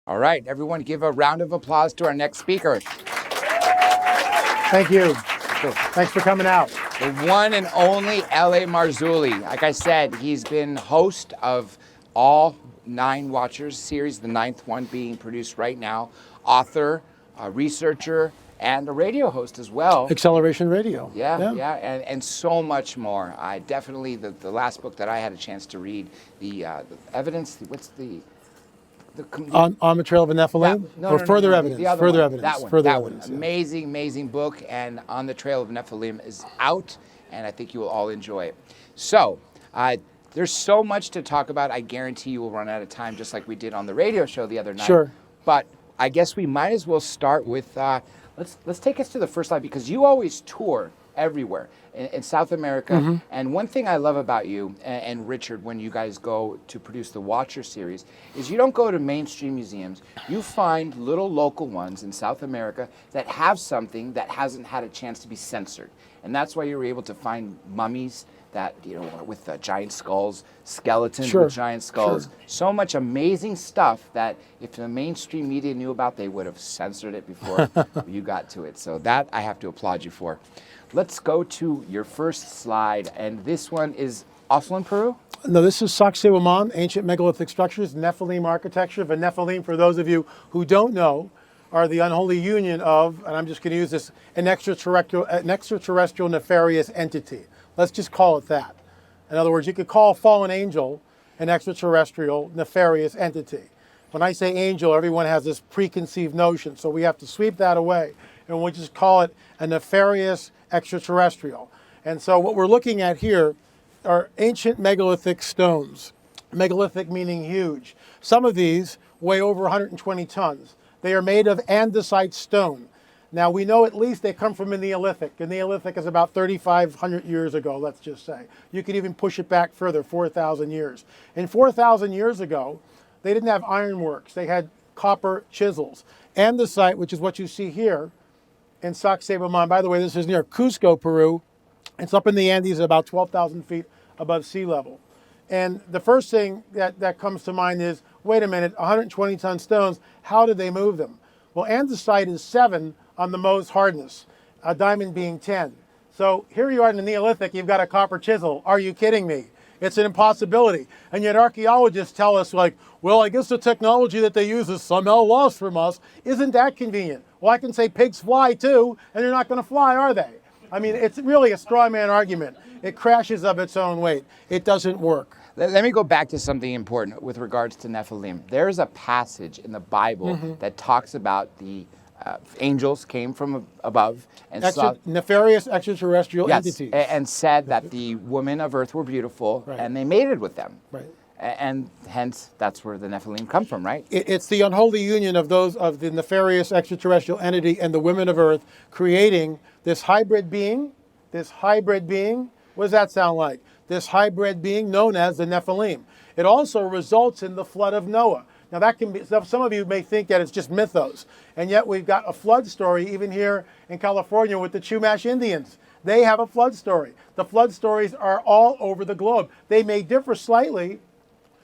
All right, everyone give a round of applause to our next speaker. Thank you. Thanks for coming out. The one and only L A Marzulli. Like I said, he's been host of all 9 Watchers series, the 9th one being produced right now, author, researcher, and a radio host as well. Acceleration Radio. Yeah, and so much more. I definitely, the last book that I had a chance to read, the evidence, what's the... On the Trail of a Nephilim? Further evidence? Further evidence. That one. Further that evidence. One. Amazing, amazing book. And On the Trail of Nephilim is out, and I think you will all enjoy it. So, there's so much to talk about. I guarantee you will run out of time, just like we did on the radio show the other night. Sure. But I guess we might as well start with, let's take us to the first slide, because you always tour everywhere in South America. Mm-hmm. And one thing I love about you and Richard, when you guys go to produce the Watcher series, is you don't go to mainstream museums. You find little local ones in South America that have something that hasn't had a chance to be censored. And that's why you were able to find mummies that, with giant skulls, skeletons with giant skulls. Sure. So much amazing stuff that if the mainstream media knew about, they would have censored it before you got to it. So that I have to applaud you for. Let's go to your first slide, and this one is also in Peru? No, this is Sacsayhuaman, ancient megalithic structures, Nephilim architecture. The Nephilim, for those of you who don't know, are the unholy union of, and I'm just going to use this, an extraterrestrial nefarious entity. Let's just call it that. In other words, you could call a fallen angel an extraterrestrial nefarious entity. When I say angel, everyone has this preconceived notion, so we have to sweep that away, and we'll just call it a nefarious extraterrestrial. And so what we're looking at here are ancient megalithic stones. Megalithic meaning huge. Some of these weigh over 120 tons. They are made of andesite stone. Now we know at least they come from the Neolithic. The Neolithic is about 3,500 years ago, let's just say. You could even push it back further, 4,000 years. And 4,000 years ago, they didn't have ironworks. They had copper chisels. Andesite, which is what you see here, in Sacsayhuaman. By the way, this is near Cusco, Peru. It's up in the Andes about 12,000 feet above sea level. And the first thing that comes to mind is, wait a minute, 120-ton stones, how did they move them? Well, andesite is 7 on the Mohs hardness, a diamond being 10. So here you are in the Neolithic, you've got a copper chisel. Are you kidding me? It's an impossibility. And yet archaeologists tell us, like, well, I guess the technology that they use is somehow lost from us. Isn't that convenient? Well, I can say pigs fly too, and they're not going to fly, are they? I mean, it's really a straw man argument. It crashes of its own weight. It doesn't work. Let me go back to something important with regards to Nephilim. There's a passage in the Bible that talks about the angels came from above and saw nefarious extraterrestrial entities. And said that the women of earth were beautiful, and they mated with them. Right. And hence, that's where the Nephilim come from, right? It's the unholy union of the nefarious extraterrestrial entity and the women of Earth creating this hybrid being. What does that sound like? This hybrid being known as the Nephilim. It also results in the flood of Noah. Now that can be, some of you may think that it's just mythos, and yet we've got a flood story even here in California with the Chumash Indians. They have a flood story. The flood stories are all over the globe. They may differ slightly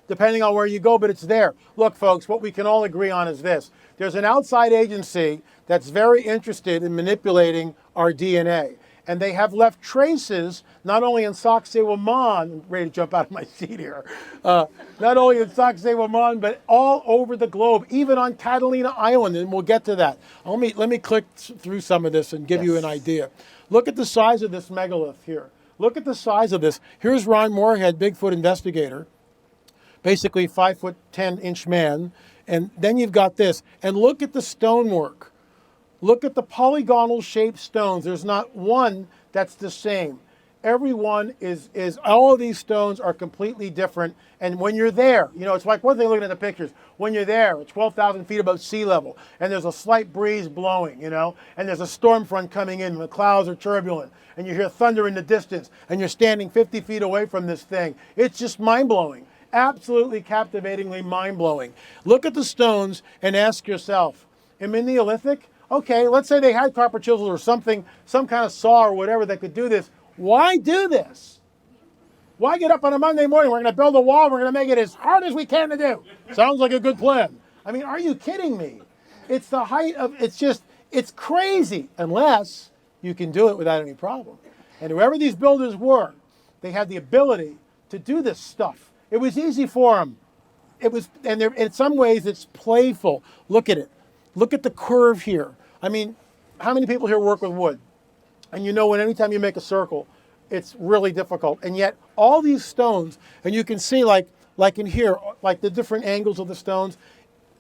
depending on where you go, but it's there. Look, folks, what we can all agree on is this. There's an outside agency that's very interested in manipulating our DNA. And they have left traces, not only in Sacsayhuaman, I'm ready to jump out of my seat here, not only in Sacsayhuaman, but all over the globe, even on Catalina Island, and we'll get to that. Let me click through some of this and give you an idea. Look at the size of this megalith here. Look at the size of this. Here's Ron Moorhead, Bigfoot investigator, basically 5'10" man. And then you've got this. And look at the stonework. Look at the polygonal shaped stones. There's not one that's the same. Every one is all of these stones are completely different. And when you're there, it's like one thing looking at the pictures. When you're there, it's 12,000 feet above sea level, and there's a slight breeze blowing, and there's a storm front coming in, and the clouds are turbulent, and you hear thunder in the distance, and you're standing 50 feet away from this thing. It's just mind-blowing. Absolutely captivatingly mind-blowing. Look at the stones and ask yourself, am I Neolithic? Okay, let's say they had copper chisels or something, some kind of saw or whatever that could do this. Why do this? Why get up on a Monday morning? We're going to build a wall. We're going to make it as hard as we can to do. Sounds like a good plan. I mean, are you kidding me? It's the height of, it's crazy, unless you can do it without any problem. And whoever these builders were, they had the ability to do this stuff. It was easy for them. And in some ways it's playful. Look at it. Look at the curve here. I mean, how many people here work with wood? And you know when anytime you make a circle, it's really difficult. And yet all these stones, and you can see like in here, like the different angles of the stones,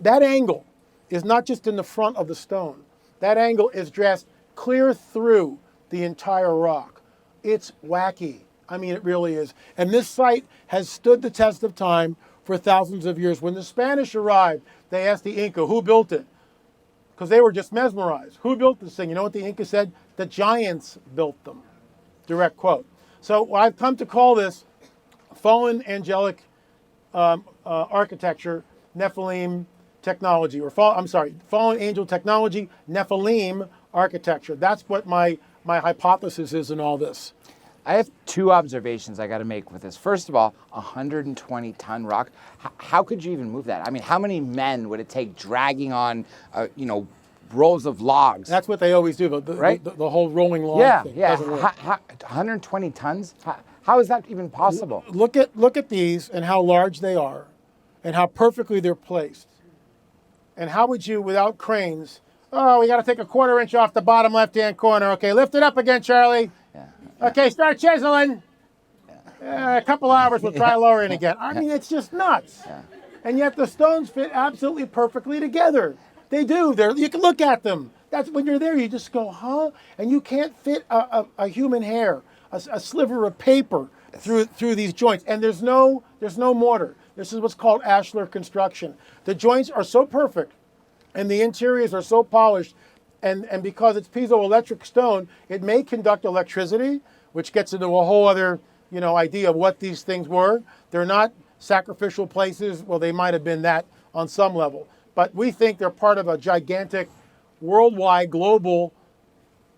that angle is not just in the front of the stone. That angle is dressed clear through the entire rock. It's wacky. I mean, it really is. And this site has stood the test of time for thousands of years. When the Spanish arrived, they asked the Inca, who built it? Because they were just mesmerized. Who built this thing? You know what the Inca said? The giants built them. Direct quote. So I've come to call this fallen angelic architecture, Nephilim technology, fallen angel technology, Nephilim architecture. That's what my hypothesis is in all this. I have two observations I got to make with this. First of all, 120-ton rock. How could you even move that? I mean, how many men would it take dragging on, rolls of logs? That's what they always do, right? The whole rolling log thing. Yeah. 120 tons? How is that even possible? Look at these and how large they are and how perfectly they're placed. And how would you, without cranes, we got to take a 1/4 inch off the bottom left-hand corner. Okay, lift it up again, Charlie. Yeah. Okay, start chiseling. A couple hours, we'll try lowering again. I mean, it's just nuts. Yeah. And yet the stones fit absolutely perfectly together. They do. You can look at them. That's when you're there, you just go, huh? And you can't fit a human hair, a sliver of paper through these joints. And there's no mortar. This is what's called Ashler Construction. The joints are so perfect and the interiors are so polished, and because it's piezoelectric stone, it may conduct electricity, which gets into a whole other idea of what these things were. They're not sacrificial places. Well, they might have been that on some level. But we think they're part of a gigantic worldwide global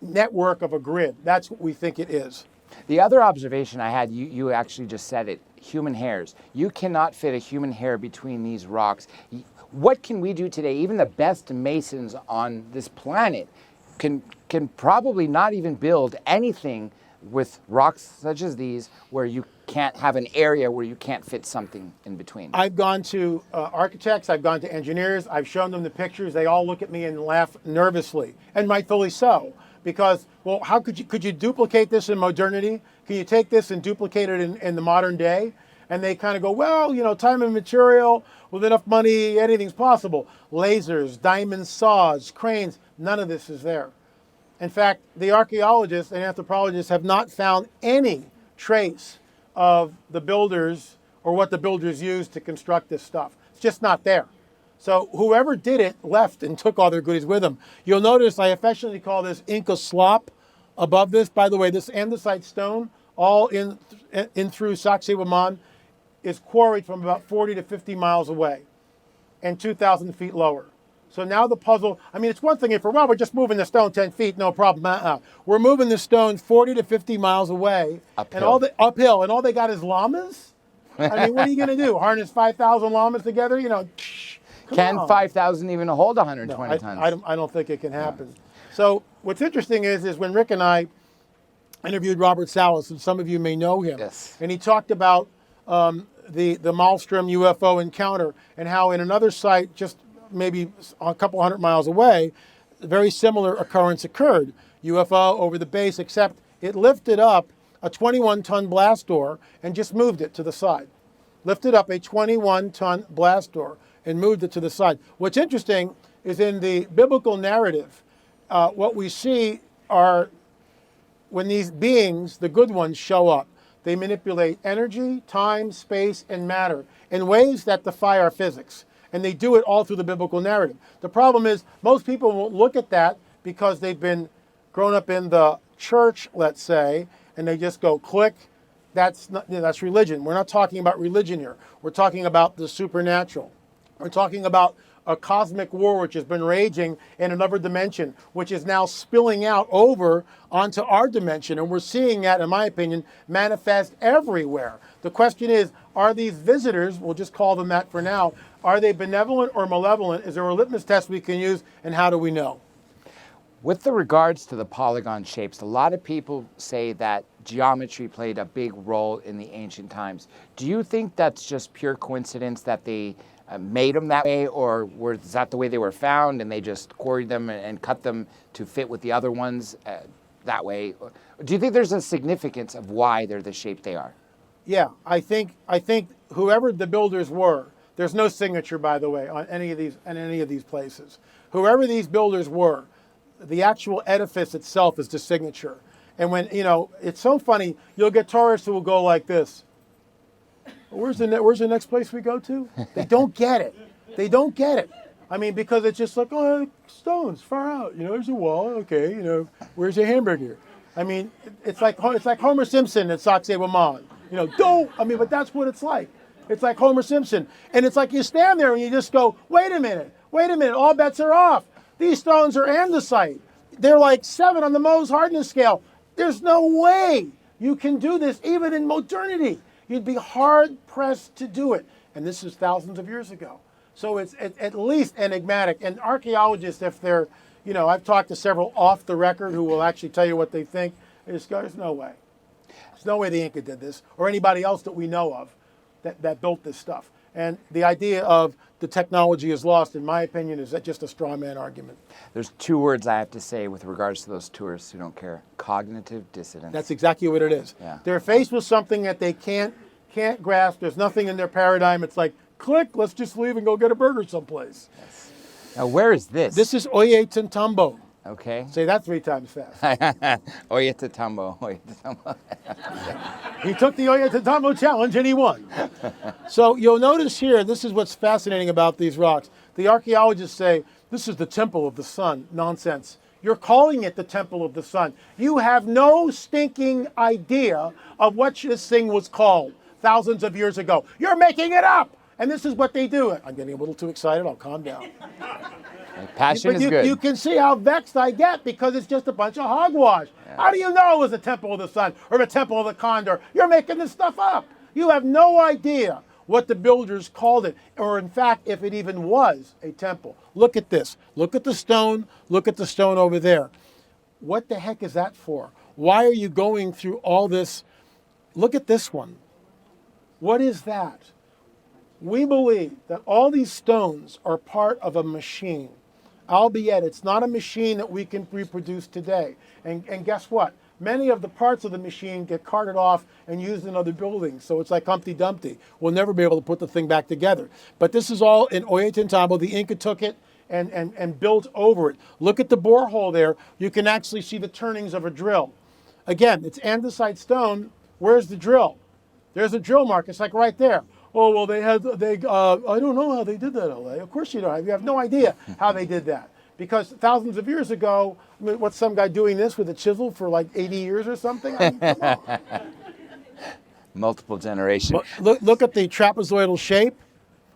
network of a grid. That's what we think it is. The other observation I had, you actually just said it, human hairs. You cannot fit a human hair between these rocks. What can we do today? Even the best masons on this planet can probably not even build anything with rocks such as these where you can't have an area where you can't fit something in between. I've gone to architects, I've gone to engineers, I've shown them the pictures, they all look at me and laugh nervously, and rightfully so, because, well, how could you duplicate this in modernity? Can you take this and duplicate it in the modern day? And they kind of go, well, time and material, with enough money, anything's possible. Lasers, diamond saws, cranes, none of this is there. In fact, the archaeologists and anthropologists have not found any trace of the builders or what the builders used to construct this stuff. It's just not there. So whoever did it left and took all their goodies with them. You'll notice I affectionately call this Inca slop above this. By the way, this andesite stone, all in through Sacsayhuaman, is quarried from about 40 to 50 miles away and 2,000 feet lower. So now the puzzle, I mean, it's one thing if we're just moving the stone 10 feet, no problem. We're moving the stone 40 to 50 miles away. Uphill. And all they got is llamas? I mean, what are you going to do? Harness 5,000 llamas together? Can 5,000 even hold 120 tons? I don't think it can happen. No. So what's interesting is when Rick and I interviewed Robert Salas, and some of you may know him, yes, and he talked about the Malmstrom UFO encounter and how in another site just maybe a couple hundred miles away, a very similar occurrence occurred. UFO over the base, except it lifted up a 21-ton blast door and just moved it to the side. Lifted up a 21-ton blast door and moved it to the side. What's interesting is in the biblical narrative, what we see are when these beings, the good ones, show up, they manipulate energy, time, space, and matter in ways that defy our physics. And they do it all through the biblical narrative. The problem is most people won't look at that because they've been grown up in the church, let's say, and they just go click. That's religion. We're not talking about religion here. We're talking about the supernatural. We're talking about a cosmic war which has been raging in another dimension, which is now spilling out over onto our dimension. And we're seeing that, in my opinion, manifest everywhere. The question is, are these visitors, we'll just call them that for now, are they benevolent or malevolent? Is there a litmus test we can use, and how do we know? With the regards to the polygon shapes, a lot of people say that geometry played a big role in the ancient times. Do you think that's just pure coincidence that they made them that way, or is that the way they were found and they just quarried them and cut them to fit with the other ones that way? Do you think there's a significance of why they're the shape they are? Yeah, I think whoever the builders were, there's no signature, by the way, on any of these places. Whoever these builders were, the actual edifice itself is the signature. And when, it's so funny, you'll get tourists who will go like this. Where's the next place we go to? They don't get it. They don't get it. I mean, because it's just like, oh, stones far out. There's a wall. Okay, where's your hamburger? I mean, it's like Homer Simpson at Sacsayhuaman. But that's what it's like. It's like Homer Simpson. And it's like you stand there and you just go, wait a minute, all bets are off. These stones are andesite. They're like 7 on the Mohs hardness scale. There's no way you can do this even in modernity. You'd be hard-pressed to do it. And this is thousands of years ago. So it's at least enigmatic. And archaeologists, if they're, I've talked to several off the record who will actually tell you what they think. There's no way. There's no way the Inca did this, or anybody else that we know of that built this stuff. And the idea of the technology is lost, in my opinion, is just a straw man argument. There's 2 words I have to say with regards to those tourists who don't care. Cognitive dissonance. That's exactly what it is. Yeah. They're faced with something that they can't grasp. There's nothing in their paradigm. It's like, click, let's just leave and go get a burger someplace. Yes. Now, where is this? This is Ollantaytambo. Okay. Say that 3 times fast. Ollantaytambo. He took the Ollantaytambo challenge and he won. So you'll notice here, this is what's fascinating about these rocks. The archaeologists say, this is the temple of the sun. Nonsense. You're calling it the temple of the sun. You have no stinking idea of what this thing was called thousands of years ago. You're making it up. And this is what they do. I'm getting a little too excited. I'll calm down. Passion is good. You can see how vexed I get because it's just a bunch of hogwash. Yeah. How do you know it was the temple of the sun or the temple of the condor? You're making this stuff up. You have no idea what the builders called it, or in fact, if it even was a temple. Look at this. Look at the stone. Look at the stone over there. What the heck is that for? Why are you going through all this? Look at this one. What is that? We believe that all these stones are part of a machine, albeit it's not a machine that we can reproduce today. And guess what? Many of the parts of the machine get carted off and used in other buildings. So it's like Humpty Dumpty. We'll never be able to put the thing back together. But this is all in Ollantaytambo. The Inca took it and built over it. Look at the borehole there. You can actually see the turnings of a drill. Again, it's andesite stone. Where's the drill? There's a drill mark. It's like right there. Oh, well, I don't know how they did that, LA. Of course you don't. You have no idea how they did that. Because thousands of years ago, what's some guy doing this with a chisel for like 80 years or something? I mean, come on. Multiple generations. Look at the trapezoidal shape.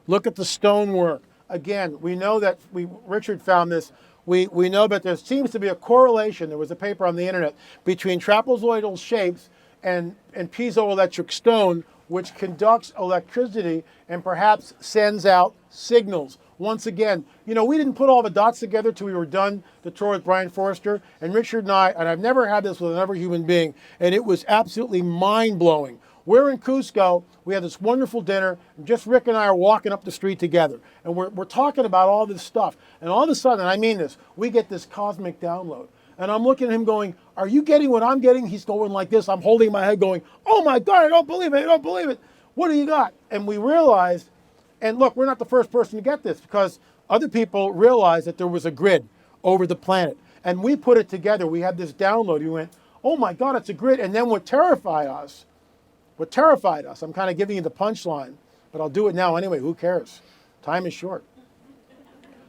Look at the stonework. Again, we know that, Richard found this, we know that there seems to be a correlation, there was a paper on the internet, between trapezoidal shapes and piezoelectric stone, which conducts electricity and perhaps sends out signals. Once again, we didn't put all the dots together till we were done the tour with Brian Forrester, and Richard and I've never had this with another human being, and it was absolutely mind-blowing. We're in Cusco, we had this wonderful dinner, and just Rick and I are walking up the street together, and we're talking about all this stuff, and all of a sudden, and I mean this, we get this cosmic download. And I'm looking at him going, are you getting what I'm getting? He's going like this. I'm holding my head going, oh my God, I don't believe it. What do you got? And we realized, and look, we're not the first person to get this because other people realized that there was a grid over the planet. And we put it together. We had this download. We went, oh my God, it's a grid. And then what terrified us, I'm kind of giving you the punchline, but I'll do it now anyway. Who cares? Time is short.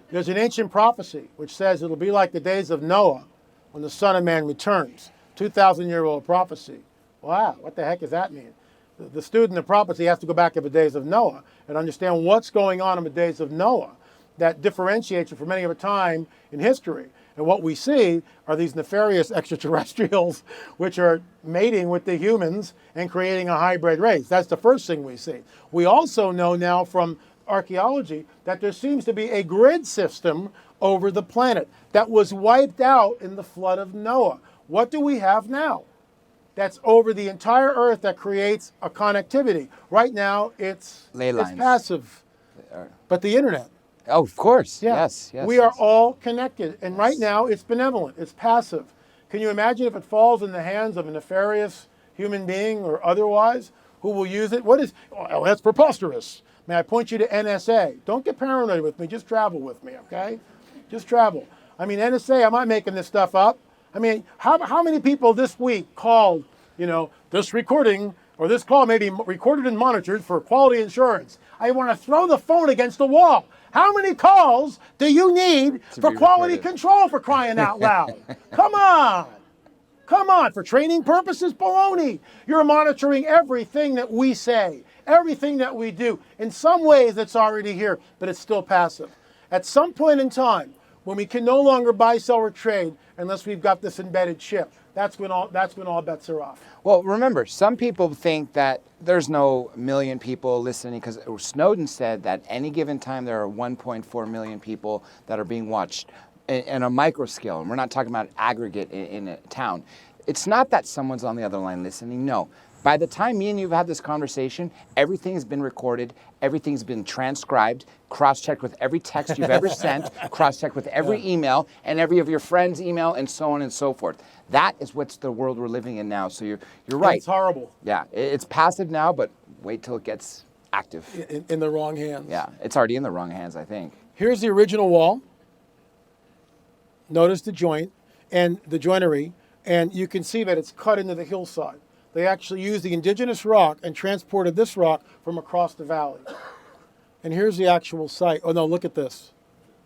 There's an ancient prophecy which says it'll be like the days of Noah when the Son of Man returns. 2,000-year-old prophecy. Wow, what the heck does that mean? The student of prophecy has to go back to the days of Noah and understand what's going on in the days of Noah. that differentiates it from any other time in history. And what we see are these nefarious extraterrestrials which are mating with the humans and creating a hybrid race. That's the first thing we see. We also know now from archaeology that there seems to be a grid system over the planet that was wiped out in the flood of Noah. What do we have now? That's over the entire Earth that creates a connectivity. Right now, it's passive. But the internet. Oh, of course. Yeah. Yes. We are all connected. And right now, it's benevolent. It's passive. Can you imagine if it falls in the hands of a nefarious human being or otherwise who will use it? Oh, that's preposterous. May I point you to NSA? Don't get paranoid with me. Just travel with me, okay? Just travel. I mean, NSA, I'm not making this stuff up. I mean, how many people this week called, this recording or this call may be recorded and monitored for quality assurance? I want to throw the phone against the wall. How many calls do you need for quality control, for crying out loud? Come on. Come on. For training purposes, baloney. You're monitoring everything that we say, everything that we do. In some ways, it's already here, but it's still passive. At some point in time, when we can no longer buy, sell, or trade unless we've got this embedded chip, that's when all bets are off. Well, remember, some people think that there's no million people listening because Snowden said that any given time there are 1.4 million people that are being watched in a micro scale. And we're not talking about aggregate in a town. It's not that someone's on the other line listening. No. By the time me and you have had this conversation, everything's been recorded, everything's been transcribed, cross-checked with every text you've ever sent, cross-checked with every email, and every of your friends' email, and so on and so forth. That is what's the world we're living in now. So you're right. It's horrible. Yeah, it's passive now, but wait till it gets active. In the wrong hands. Yeah, it's already in the wrong hands, I think. Here's the original wall. Notice the joint and the joinery, and you can see that it's cut into the hillside. They actually used the indigenous rock and transported this rock from across the valley. And here's the actual site. Oh, no, look at this.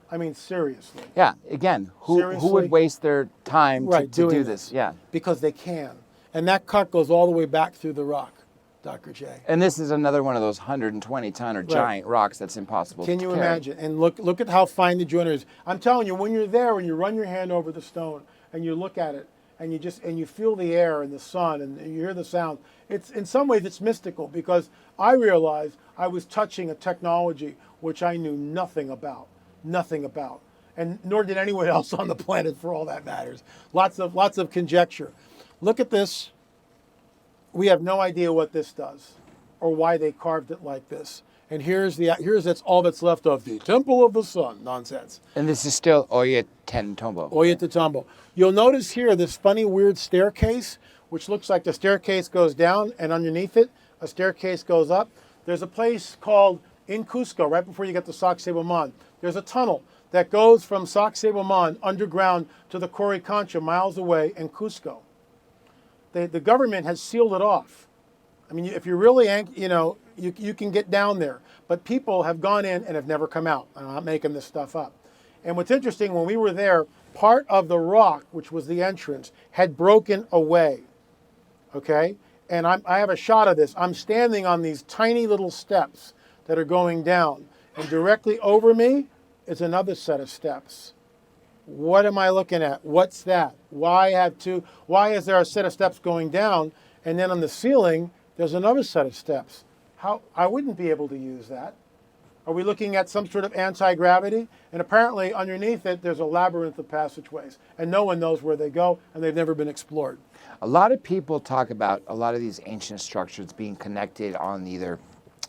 I mean, seriously. Yeah, again, who would waste their time to do this? Yeah. Because they can. And that cut goes all the way back through the rock, Dr. J. And this is another one of those 120-ton or giant rocks that's impossible to carry. Can you imagine? And look at how fine the joinery is. I'm telling you, when you're there, when you run your hand over the stone and you look at it, and you feel the air and the sun and you hear the sound. It's in some ways it's mystical because I realized I was touching a technology which I knew nothing about, and nor did anyone else on the planet for all that matters. Lots of conjecture. Look at this. We have no idea what this does or why they carved it like this. And here's that's all that's left of the Temple of the Sun nonsense. And this is still Ollantaytambo. Ollantaytambo. You'll notice here this funny, weird staircase, which looks like the staircase goes down, and underneath it, a staircase goes up. There's a place called in Cusco, right before you get to Sacsayhuaman. There's a tunnel that goes from Sacsayhuaman underground to the Coricancha, miles away in Cusco. The government has sealed it off. I mean, if you're really, you can get down there. But people have gone in and have never come out. I'm not making this stuff up. And what's interesting, when we were there, part of the rock, which was the entrance, had broken away. Okay? And I have a shot of this. I'm standing on these tiny little steps that are going down. And directly over me is another set of steps. What am I looking at? What's that? Why is there a set of steps going down? And then on the ceiling, there's another set of steps. I wouldn't be able to use that. Are we looking at some sort of anti-gravity? And apparently underneath it, there's a labyrinth of passageways. And no one knows where they go, and they've never been explored. A lot of people talk about a lot of these ancient structures being connected on either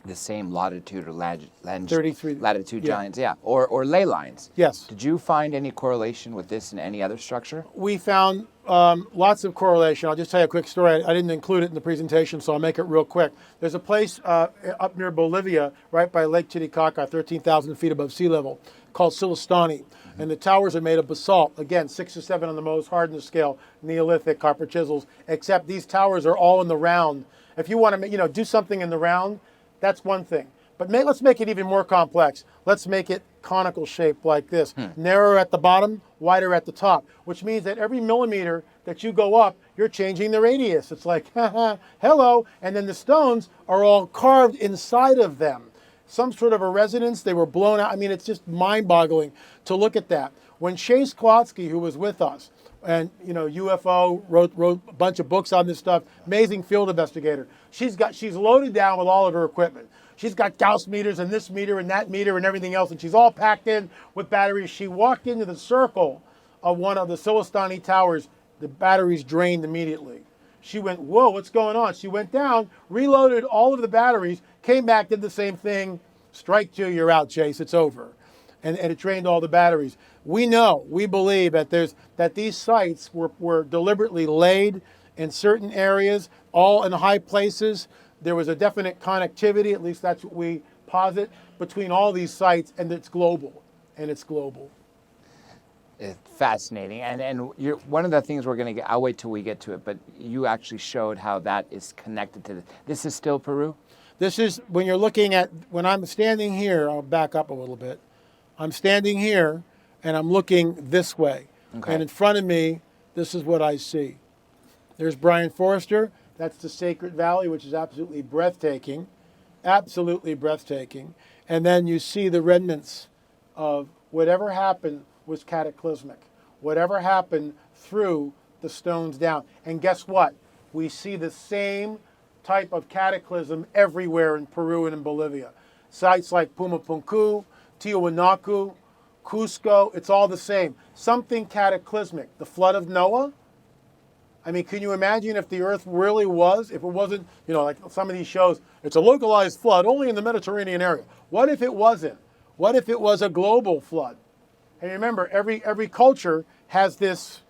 the same latitude or latitude lines, or ley lines. Yes. Did you find any correlation with this in any other structure? We found lots of correlation. I'll just tell you a quick story. I didn't include it in the presentation, so I'll make it real quick. There's a place up near Bolivia, right by Lake Titicaca, 13,000 feet above sea level, called Silestani. And the towers are made of basalt. Again, 6 or 7 on the most hardness scale, Neolithic, copper chisels, except these towers are all in the round. If you want to do something in the round, that's one thing. But let's make it even more complex. Let's make it conical shaped like this. Narrower at the bottom, wider at the top, which means that every millimeter that you go up, you're changing the radius. It's like, hello. And then the stones are all carved inside of them. some sort of a resonance. They were blown out. I mean, it's just mind-boggling to look at that. When Chase Klotsky, who was with us, and UFO, wrote a bunch of books on this stuff, amazing field investigator. She's loaded down with all of her equipment. She's got Gauss meters and this meter and that meter and everything else, and she's all packed in with batteries. She walked into the circle of one of the Silastani towers. The batteries drained immediately. She went, whoa, what's going on? She went down, reloaded all of the batteries, came back, did the same thing. Strike two, you're out, Chase, it's over. And it drained all the batteries. We believe that these sites were deliberately laid in certain areas, all in high places. There was a definite connectivity, at least that's what we posit, between all these sites, and it's global. It's fascinating. And one of the things we're going to get, I'll wait till we get to it, but you actually showed how that is connected to this. This is still Peru? This is, when you're looking at, when I'm standing here, I'll back up a little bit. I'm standing here, and I'm looking this way. Okay. And in front of me, this is what I see. There's Brian Forrester. That's the Sacred Valley, which is absolutely breathtaking. Absolutely breathtaking. And then you see the remnants of whatever happened was cataclysmic. Whatever happened threw the stones down. And guess what? We see the same type of cataclysm everywhere in Peru and in Bolivia. Sites like Pumapunku, Tiwanaku, Cusco, it's all the same. Something cataclysmic. The flood of Noah. I mean, can you imagine if the earth really was, if it wasn't, like some of these shows, it's a localized flood only in the Mediterranean area. What if it wasn't? What if it was a global flood? And remember, every culture has this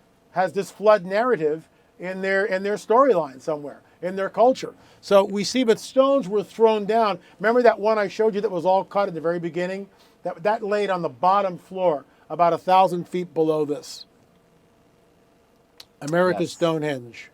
flood narrative in their storyline somewhere, in their culture. So we see, but stones were thrown down. Remember that one I showed you that was all cut at the very beginning? That laid on the bottom floor, about 1,000 feet below this. America's Yes. Stonehenge.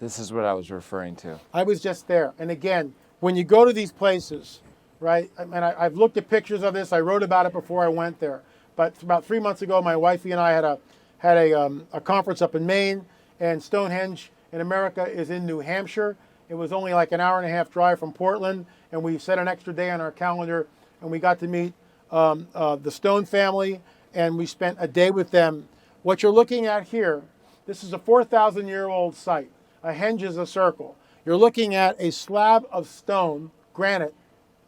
This is what I was referring to. I was just there. And again, when you go to these places, right, and I've looked at pictures of this. I wrote about it before I went there. But about 3 months ago, my wifey and I had a conference up in Maine, and Stonehenge in America is in New Hampshire. It was only like an hour and a half drive from Portland, and we set an extra day on our calendar, and we got to meet the Stone family, and we spent a day with them. What you're looking at here, this is a 4,000-year-old site. A henge is a circle. You're looking at a slab of stone, granite,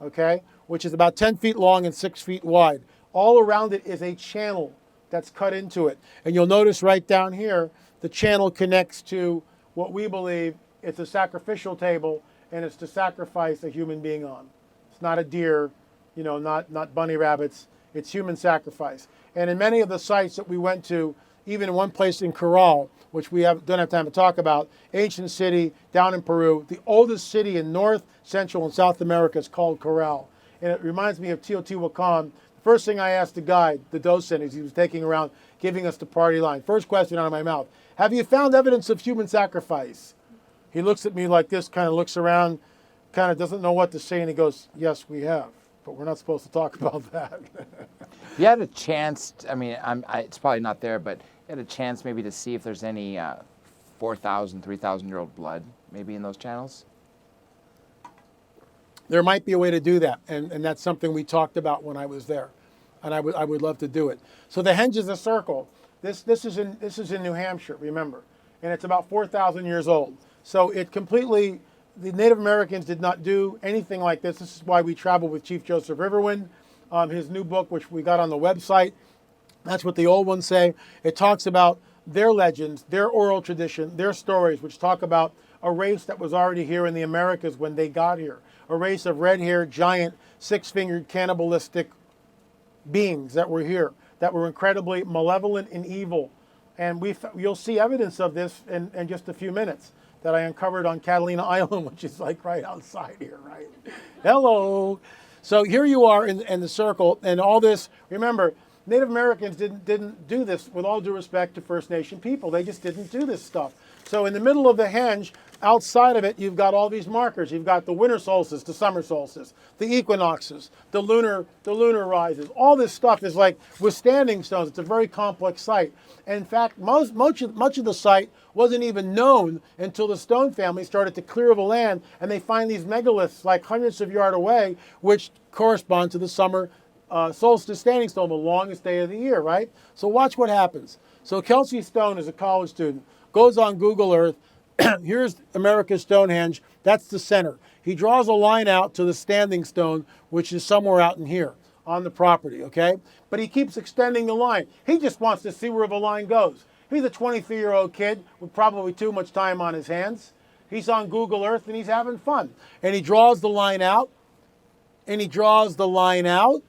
okay, which is about 10 feet long and 6 feet wide. All around it is a channel that's cut into it. And you'll notice right down here, the channel connects to what we believe is a sacrificial table, and it's to sacrifice a human being on. It's not a deer, not bunny rabbits. It's human sacrifice. And in many of the sites that we went to, even in one place in Corral, which we don't have time to talk about, ancient city down in Peru, the oldest city in North, Central, and South America is called Corral. And it reminds me of Teotihuacan. The first thing I asked the guide, the docent, as he was taking around, giving us the party line. First question out of my mouth, have you found evidence of human sacrifice? He looks at me like this, kind of looks around, kind of doesn't know what to say, and he goes, yes, we have. But we're not supposed to talk about that. You had a chance, it's probably not there, but you had a chance maybe to see if there's any 4,000, 3,000-year-old blood maybe in those channels? There might be a way to do that, and that's something we talked about when I was there, and I would love to do it. So the henge is a circle. This is in New Hampshire, remember, and it's about 4,000 years old. So it completely, the Native Americans did not do anything like this. This is why we travel with Chief Joseph Riverwind. His new book, which we got on the website, that's what the old ones say. It talks about their legends, their oral tradition, their stories, which talk about a race that was already here in the Americas when they got here. A race of red-haired, giant, six-fingered, cannibalistic beings that were here, that were incredibly malevolent and evil. And you'll see evidence of this in just a few minutes that I uncovered on Catalina Island, which is like right outside here, right? Hello. So here you are in the circle, and all this, remember, Native Americans didn't do this, with all due respect to First Nation people. They just didn't do this stuff. So in the middle of the henge, Outside of it, you've got all these markers. You've got the winter solstice, the summer solstice, the equinoxes, the lunar rises. All this stuff is like with standing stones. It's a very complex site. And in fact, much of the site wasn't even known until the Stone family started to clear the land, and they find these megaliths like hundreds of yards away, which correspond to the summer solstice standing stone, the longest day of the year, right? So watch what happens. So Kelsey Stone is a college student, goes on Google Earth. Here's America's Stonehenge. That's the center. He draws a line out to the standing stone, which is somewhere out in here on the property, okay? But he keeps extending the line. He just wants to see where the line goes. He's a 23-year-old kid with probably too much time on his hands. He's on Google Earth and he's having fun. And he draws the line out, and he draws the line out,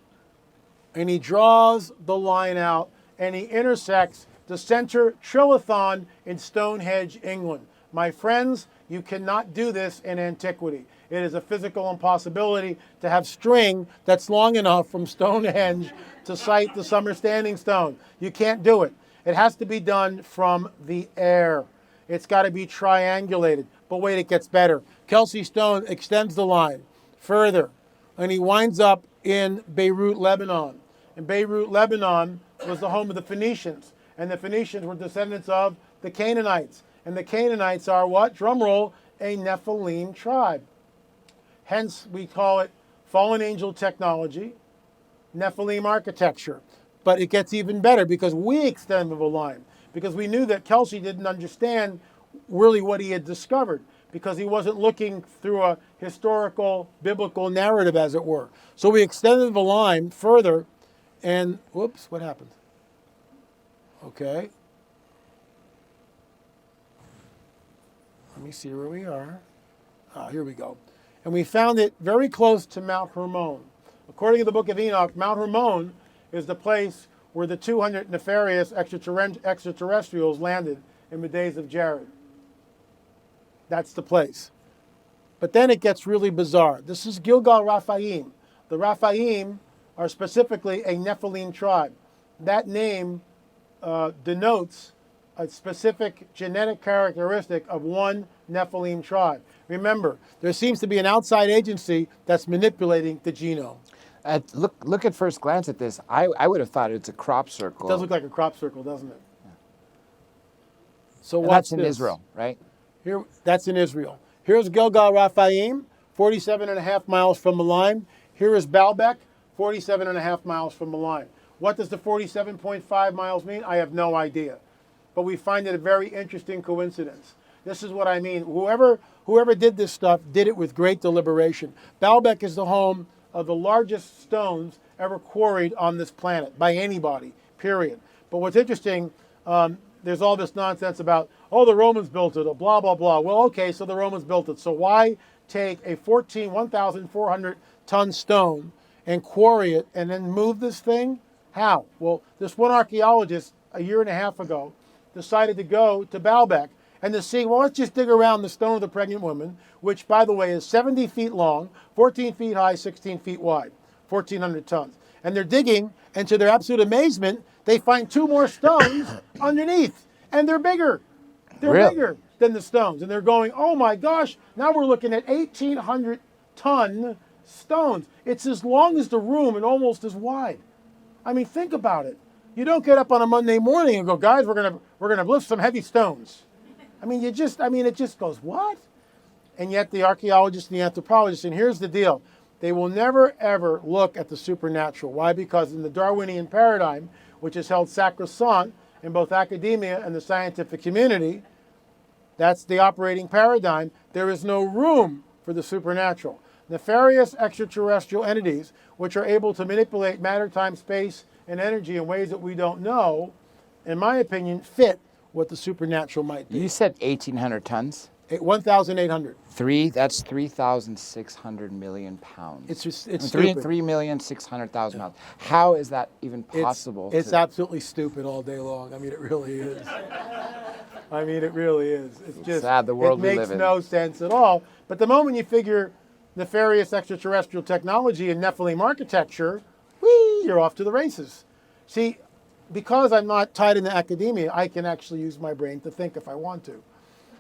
and he draws the line out, and he intersects the center trilithon in Stonehenge, England. My friends, you cannot do this in antiquity. It is a physical impossibility to have string that's long enough from Stonehenge to site the summer standing stone. You can't do it. It has to be done from the air. It's got to be triangulated. But wait, it gets better. Kelsey Stone extends the line further, and he winds up in Beirut, Lebanon. And Beirut, Lebanon was the home of the Phoenicians. And the Phoenicians were descendants of the Canaanites. And the Canaanites are what? Drum roll, a Nephilim tribe. Hence, we call it fallen angel technology, Nephilim architecture. But it gets even better because we extended the line. Because we knew that Kelsey didn't understand really what he had discovered. Because he wasn't looking through a historical, biblical narrative, as it were. So we extended the line further. And, whoops, what happened? Okay. Let me see where we are. Here we go. And we found it very close to Mount Hermon. According to the book of Enoch, Mount Hermon is the place where the 200 nefarious extraterrestrials landed in the days of Jared. That's the place. But then it gets really bizarre. This is Gilgal Raphaim. The Raphaim are specifically a Nephilim tribe. That name denotes a specific genetic characteristic of one Nephilim tribe. Remember, there seems to be an outside agency that's manipulating the genome. Look at first glance at this. I would have thought it's a crop circle. It does look like a crop circle, doesn't it? Yeah. So that's in Israel, right? Here, that's in Israel. Here's Gilgal Raphaim, 47.5 miles from the line. Here is Baalbek, 47.5 miles from the line. What does the 47.5 miles mean? I have no idea. But we find it a very interesting coincidence. This is what I mean. Whoever did this stuff did it with great deliberation. Baalbek is the home of the largest stones ever quarried on this planet by anybody, period. But what's interesting, there's all this nonsense about, oh, the Romans built it, or blah, blah, blah. Well, okay, so the Romans built it. So why take a 1,400-ton stone and quarry it and then move this thing? How? Well, this one archaeologist a year and a half ago decided to go to Baalbek and to see, well, let's just dig around the stone of the pregnant woman, which, by the way, is 70 feet long, 14 feet high, 16 feet wide, 1,400 tons. And they're digging, and to their absolute amazement, they find two more stones underneath, and they're bigger. They're bigger than the stones. And they're going, oh my gosh, now we're looking at 1,800-ton stones. It's as long as the room and almost as wide. I mean, think about it. You don't get up on a Monday morning and go, guys, we're gonna lift some heavy stones. I mean, it just goes, what? And yet the archaeologists and the anthropologists, and here's the deal, they will never ever look at the supernatural. Why? Because in the Darwinian paradigm, which is held sacrosanct in both academia and the scientific community, that's the operating paradigm, there is no room for the supernatural. Nefarious extraterrestrial entities, which are able to manipulate matter, time, space, and energy in ways that we don't know, in my opinion, fit what the supernatural might be. You said 1,800 tons? 1,800. That's 3,600 million pounds. It's stupid. 3,600,000 pounds. How is that even possible? It's absolutely stupid all day long. I mean, it really is. I mean, it really is. It's just sad, the world we live in. It makes no sense at all. But the moment you figure nefarious extraterrestrial technology and Nephilim architecture, you're off to the races. See, because I'm not tied into academia, I can actually use my brain to think if I want to.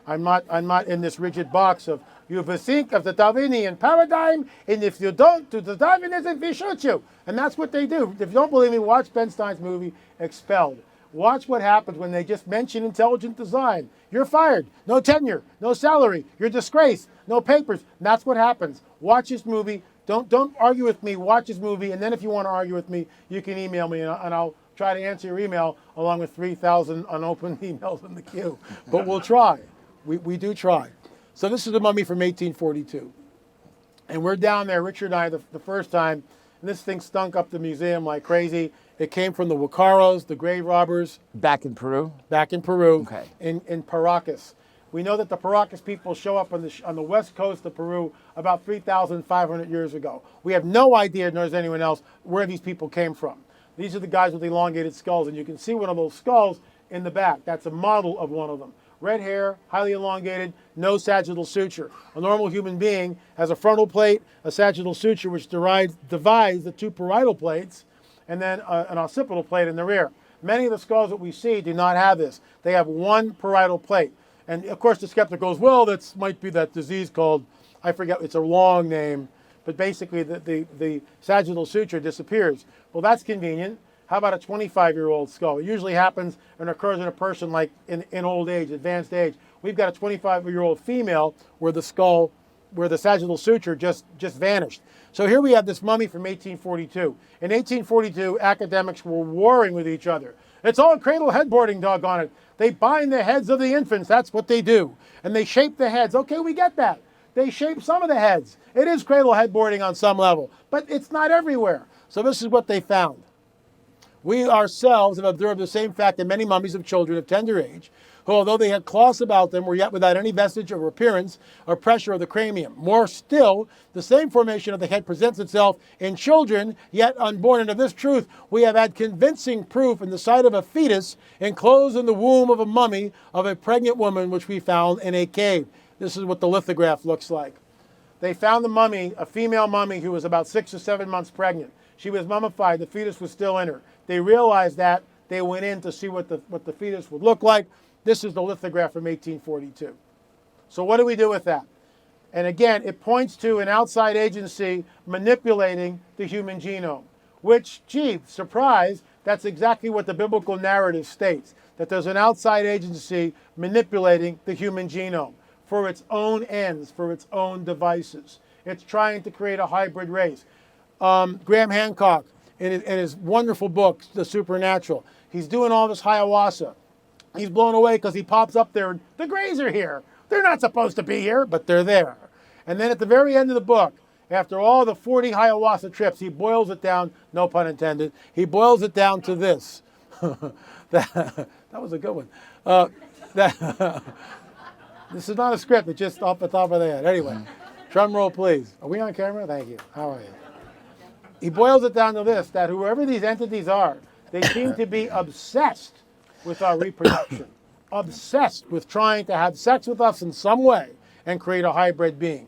I'm not in this rigid box of you think of the Darwinian paradigm, and if you don't do the Darwinism, we shoot you. And that's what they do. If you don't believe me, watch Ben Stein's movie Expelled. Watch what happens when they just mention intelligent design. You're fired. No tenure. No salary. You're disgraced. No papers. And that's what happens. Watch this movie. Don't argue with me. Watch this movie. And then if you want to argue with me, you can email me, and I'll try to answer your email along with 3,000 unopened emails in the queue. But we'll try. We do try. So this is the mummy from 1842. And we're down there, Richard and I, the first time, and this thing stunk up the museum like crazy. It came from the Huacaros, the grave robbers. Back in Peru? Back in Peru, Okay. in Paracas. We know that the Paracas people show up on the west coast of Peru about 3,500 years ago. We have no idea, nor does anyone else, where these people came from. These are the guys with elongated skulls, and you can see one of those skulls in the back. That's a model of one of them. Red hair, highly elongated, no sagittal suture. A normal human being has a frontal plate, a sagittal suture, which divides the two parietal plates, and then an occipital plate in the rear. Many of the skulls that we see do not have this. They have one parietal plate. And of course the skeptic goes, well, that might be that disease called, I forget, it's a long name, but basically the sagittal suture disappears. Well, that's convenient. How about a 25-year-old skull? It usually happens and occurs in a person like in old age, advanced age. We've got a 25-year-old female where the sagittal suture just vanished. So here we have this mummy from 1842. In 1842, academics were warring with each other. It's all cradle headboarding, doggone it. They bind the heads of the infants. That's what they do. And they shape the heads. Okay, we get that. They shape some of the heads. It is cradle headboarding on some level, but it's not everywhere. So this is what they found. We ourselves have observed the same fact in many mummies of children of tender age, who, although they had cloths about them, were yet without any vestige or appearance or pressure of the cranium. More still, the same formation of the head presents itself in children yet unborn. And of this truth, we have had convincing proof in the sight of a fetus enclosed in the womb of a mummy of a pregnant woman, which we found in a cave. This is what the lithograph looks like. They found the mummy, a female mummy who was about 6 or 7 months pregnant. She was mummified. The fetus was still in her. They realized that. They went in to see what the fetus would look like. This is the lithograph from 1842. So what do we do with that? And again, it points to an outside agency manipulating the human genome, which, gee, surprise, that's exactly what the biblical narrative states, that there's an outside agency manipulating the human genome for its own ends, for its own devices. It's trying to create a hybrid race. Graham Hancock, in his wonderful book, The Supernatural, he's doing all this ayahuasca. He's blown away because he pops up there and the Greys are here. They're not supposed to be here, but they're there. And then at the very end of the book, after all the 40 ayahuasca trips, he boils it down, no pun intended, he boils it down to this. that was a good one. This is not a script, it's just off the top of the head. Anyway, drum roll, please. Are we on camera? Thank you. How are you? He boils it down to this, that whoever these entities are, they seem to be obsessed with our reproduction, obsessed with trying to have sex with us in some way and create a hybrid being.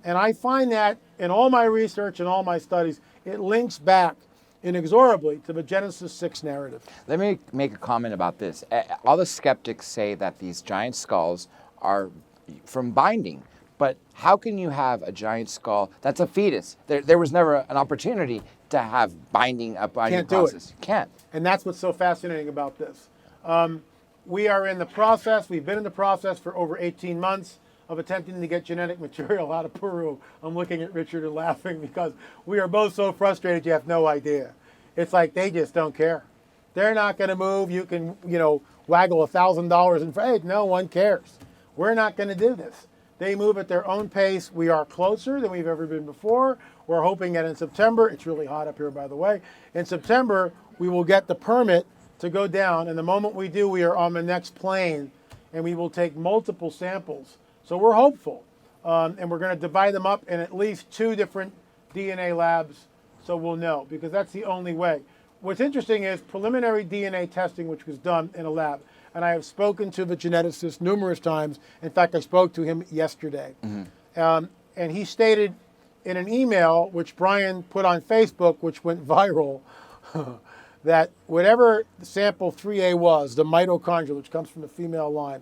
And I find that in all my research and all my studies, it links back inexorably to the Genesis 6 narrative. Let me make a comment about this. All the skeptics say that these giant skulls are from binding. But how can you have a giant skull that's a fetus? There was never an opportunity to have a binding process. You can't. And that's what's so fascinating about this. We are in the process, we've been in the process for over 18 months of attempting to get genetic material out of Peru. I'm looking at Richard and laughing because we are both so frustrated you have no idea. It's like they just don't care. They're not going to move. You can, waggle $1,000 in front. Hey, no one cares. We're not going to do this. They move at their own pace. We are closer than we've ever been before. We're hoping that in September, it's really hot up here, by the way. In September, we will get the permit to go down. And the moment we do, we are on the next plane, and we will take multiple samples. So we're hopeful. And we're going to divide them up in at least 2 different DNA labs so we'll know, because that's the only way. What's interesting is preliminary DNA testing, which was done in a lab. And I have spoken to the geneticist numerous times. In fact, I spoke to him yesterday. Mm-hmm. And he stated in an email, which Brian put on Facebook, which went viral, that whatever sample 3A was, the mitochondria, which comes from the female line,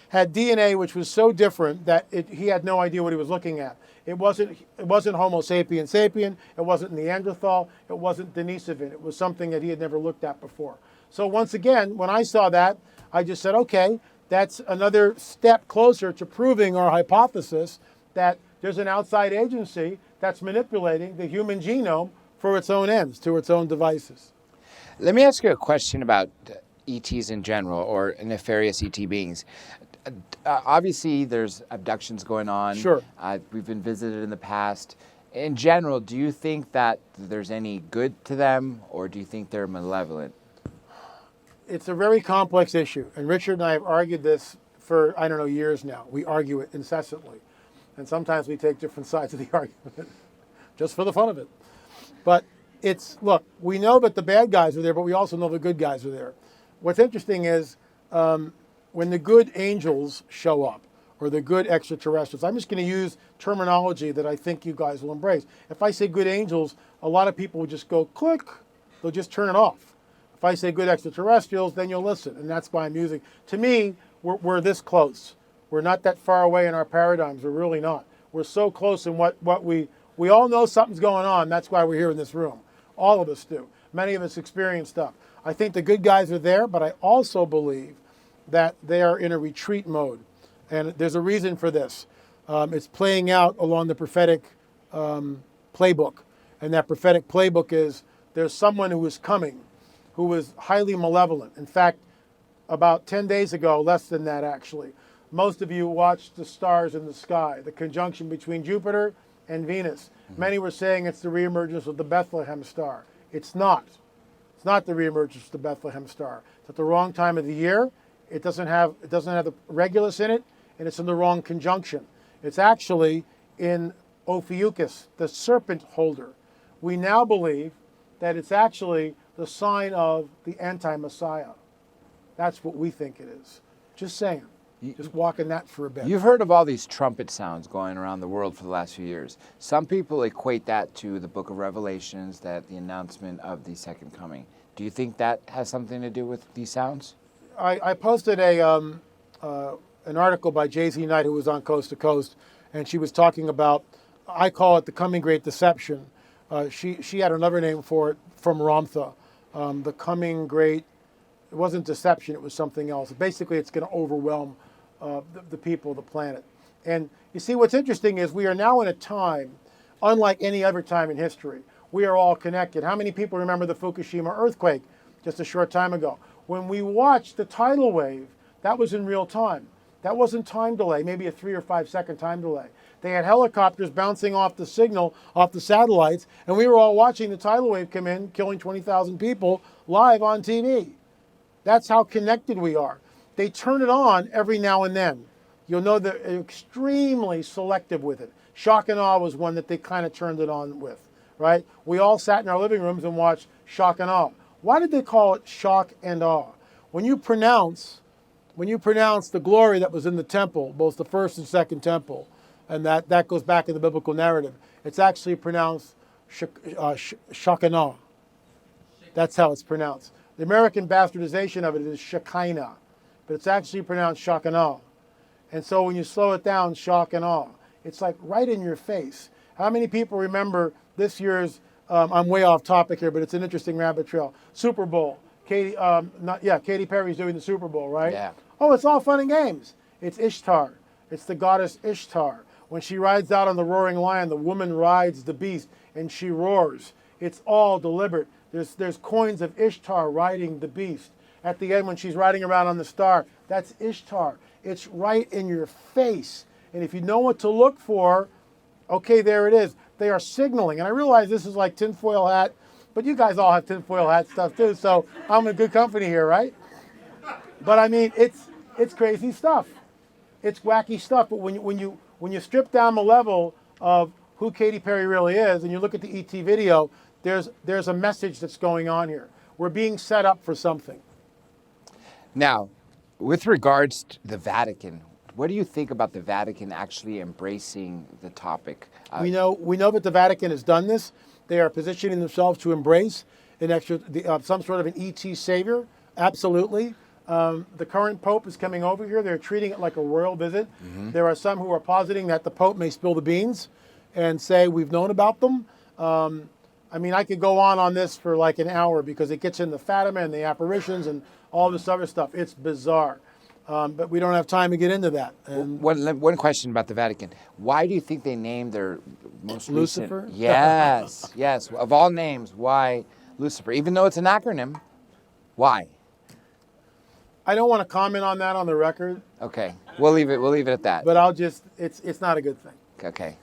had DNA which was so different that he had no idea what he was looking at. It wasn't Homo sapien sapien. It wasn't Neanderthal. It wasn't Denisovan. It was something that he had never looked at before. So once again, when I saw that, I just said, okay, that's another step closer to proving our hypothesis that there's an outside agency that's manipulating the human genome for its own ends, to its own devices. Let me ask you a question about ETs in general, or nefarious ET beings. Obviously, there's abductions going on. Sure. We've been visited in the past. In general, do you think that there's any good to them, or do you think they're malevolent? It's a very complex issue, and Richard and I have argued this for, I don't know, years now. We argue it incessantly, and sometimes we take different sides of the argument, just for the fun of it. But look, we know that the bad guys are there, but we also know the good guys are there. What's interesting is when the good angels show up, or the good extraterrestrials, I'm just going to use terminology that I think you guys will embrace. If I say good angels, a lot of people will just go click, they'll just turn it off. If I say good extraterrestrials, then you'll listen, and that's why I'm using. To me, we're this close. We're not that far away in our paradigms. We're really not. We're so close in what we all know something's going on. That's why we're here in this room. All of us do. Many of us experience stuff. I think the good guys are there, but I also believe that they are in a retreat mode, and there's a reason for this. It's playing out along the prophetic playbook, and that prophetic playbook is there's someone who is coming, who is highly malevolent. In fact, about 10 days ago, less than that actually, most of you watched the stars in the sky, the conjunction between Jupiter and Venus. Mm-hmm. Many were saying it's the reemergence of the Bethlehem star. It's not. It's not the reemergence of the Bethlehem star. It's at the wrong time of the year. It doesn't have the Regulus in it, and it's in the wrong conjunction. It's actually in Ophiuchus, the serpent holder. We now believe that it's actually the sign of the anti-Messiah. That's what we think it is. Just saying. Just walking that for a bit. You've heard of all these trumpet sounds going around the world for the last few years. Some people equate that to the book of Revelations, that the announcement of the second coming. Do you think that has something to do with these sounds? I posted an article by Jay-Z Knight, who was on Coast to Coast, and she was talking about, I call it the coming great deception. She had another name for it from Ramtha. The coming great, it wasn't deception, it was something else. Basically, it's going to overwhelm the people, the planet. And you see, what's interesting is we are now in a time, unlike any other time in history. We are all connected. How many people remember the Fukushima earthquake just a short time ago? When we watched the tidal wave, that was in real time. That wasn't time delay, maybe a 3 or 5 second time delay. They had helicopters bouncing off the signal, off the satellites, and we were all watching the tidal wave come in, killing 20,000 people live on TV. That's how connected we are. They turn it on every now and then. You'll know they're extremely selective with it. Shock and Awe was one that they kind of turned it on with, right? We all sat in our living rooms and watched Shock and Awe. Why did they call it Shock and Awe? When you pronounce the glory that was in the temple, both the first and second temple, and that goes back in the biblical narrative, it's actually pronounced Shekinah. That's how it's pronounced. The American bastardization of it is Shekinah, but it's actually pronounced Shekinah. And so when you slow it down, Shekinah, it's like right in your face. How many people remember this year's, I'm way off topic here, but it's an interesting rabbit trail, Super Bowl. Katy Perry's doing the Super Bowl, right? Yeah. Oh, it's all fun and games. It's Ishtar. It's the goddess Ishtar. When she rides out on the roaring lion, the woman rides the beast and she roars. It's all deliberate. There's coins of Ishtar riding the beast. At the end, when she's riding around on the star, that's Ishtar. It's right in your face. And if you know what to look for, okay, there it is. They are signaling. And I realize this is like tinfoil hat, but you guys all have tinfoil hat stuff too, so I'm in good company here, right? But I mean, it's crazy stuff. It's wacky stuff. But when you strip down the level of who Katy Perry really is, and you look at the ET video, there's a message that's going on here. We're being set up for something. Now, with regards to the Vatican, what do you think about the Vatican actually embracing the topic? We know that the Vatican has done this. They are positioning themselves to embrace some sort of an ET savior. Absolutely. The current Pope is coming over here. They're treating it like a royal visit. There are some who are positing that the Pope may spill the beans and say we've known about them. I mean, I could go on this for like an hour because it gets into Fatima and the apparitions and all this other stuff. It's bizarre. But we don't have time to get into that. And One question about the Vatican. Why do you think they named their most Lucifer? recent... Yes, yes. Of all names, why Lucifer? Even though it's an acronym, why? I don't want to comment on that on the record. Okay, we'll leave it at that. But I'll just, it's not a good thing. Okay.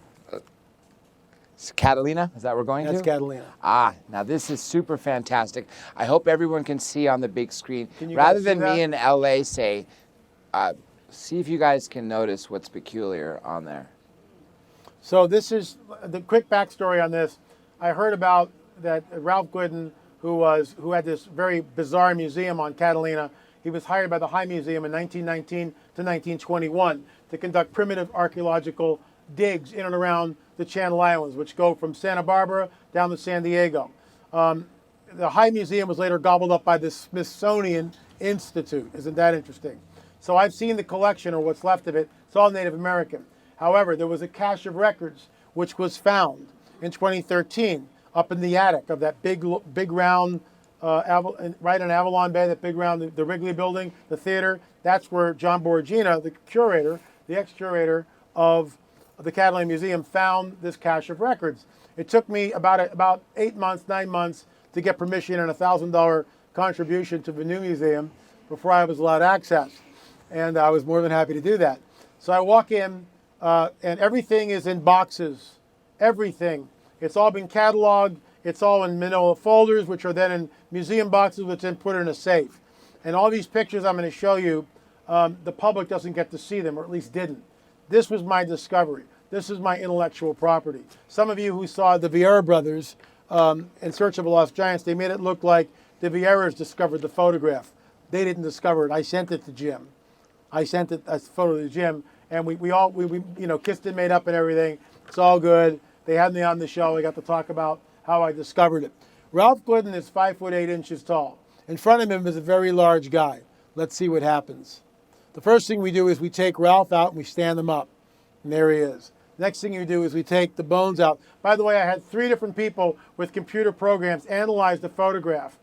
It's Catalina, is that what we're going to? That's Catalina. Now this is super fantastic. I hope everyone can see on the big screen. guys Rather see than that? me in LA say, see if you guys can notice what's peculiar on there. So this is the quick backstory on this. I heard about that Ralph Gooden, who had this very bizarre museum on Catalina. He was hired by the High Museum in 1919 to 1921 to conduct primitive archaeological digs in and around the Channel Islands, which go from Santa Barbara down to San Diego. The High Museum was later gobbled up by the Smithsonian Institute. Isn't that interesting? So I've seen the collection, or what's left of it. It's all Native American. However, there was a cache of records which was found in 2013 up in the attic of that big round, right in Avalon Bay, that big round, the Wrigley Building, the theater. That's where John Borgina, the curator, the ex-curator of the Catalina Museum, found this cache of records. It took me about 8 months, 9 months to get permission and a $1,000 contribution to the new museum before I was allowed access. And I was more than happy to do that. So I walk in, and everything is in boxes. Everything. It's all been cataloged. It's all in manila folders, which are then in museum boxes, which then put in a safe. And all these pictures I'm going to show you, the public doesn't get to see them, or at least didn't. This was my discovery. This is my intellectual property. Some of you who saw the Vieira brothers in Search of a Lost Giants, they made it look like the Vieiras discovered the photograph. They didn't discover it. I sent it to Jim. I sent it as a photo to Jim, and we all kissed and made up and everything. It's all good. They had me on the show. I got to talk about how I discovered it. Ralph Gooden is 5'8" tall. In front of him is a very large guy. Let's see what happens. The first thing we do is we take Ralph out and we stand him up. And there he is. Next thing you do is we take the bones out. By the way, I had 3 different people with computer programs analyze the photograph.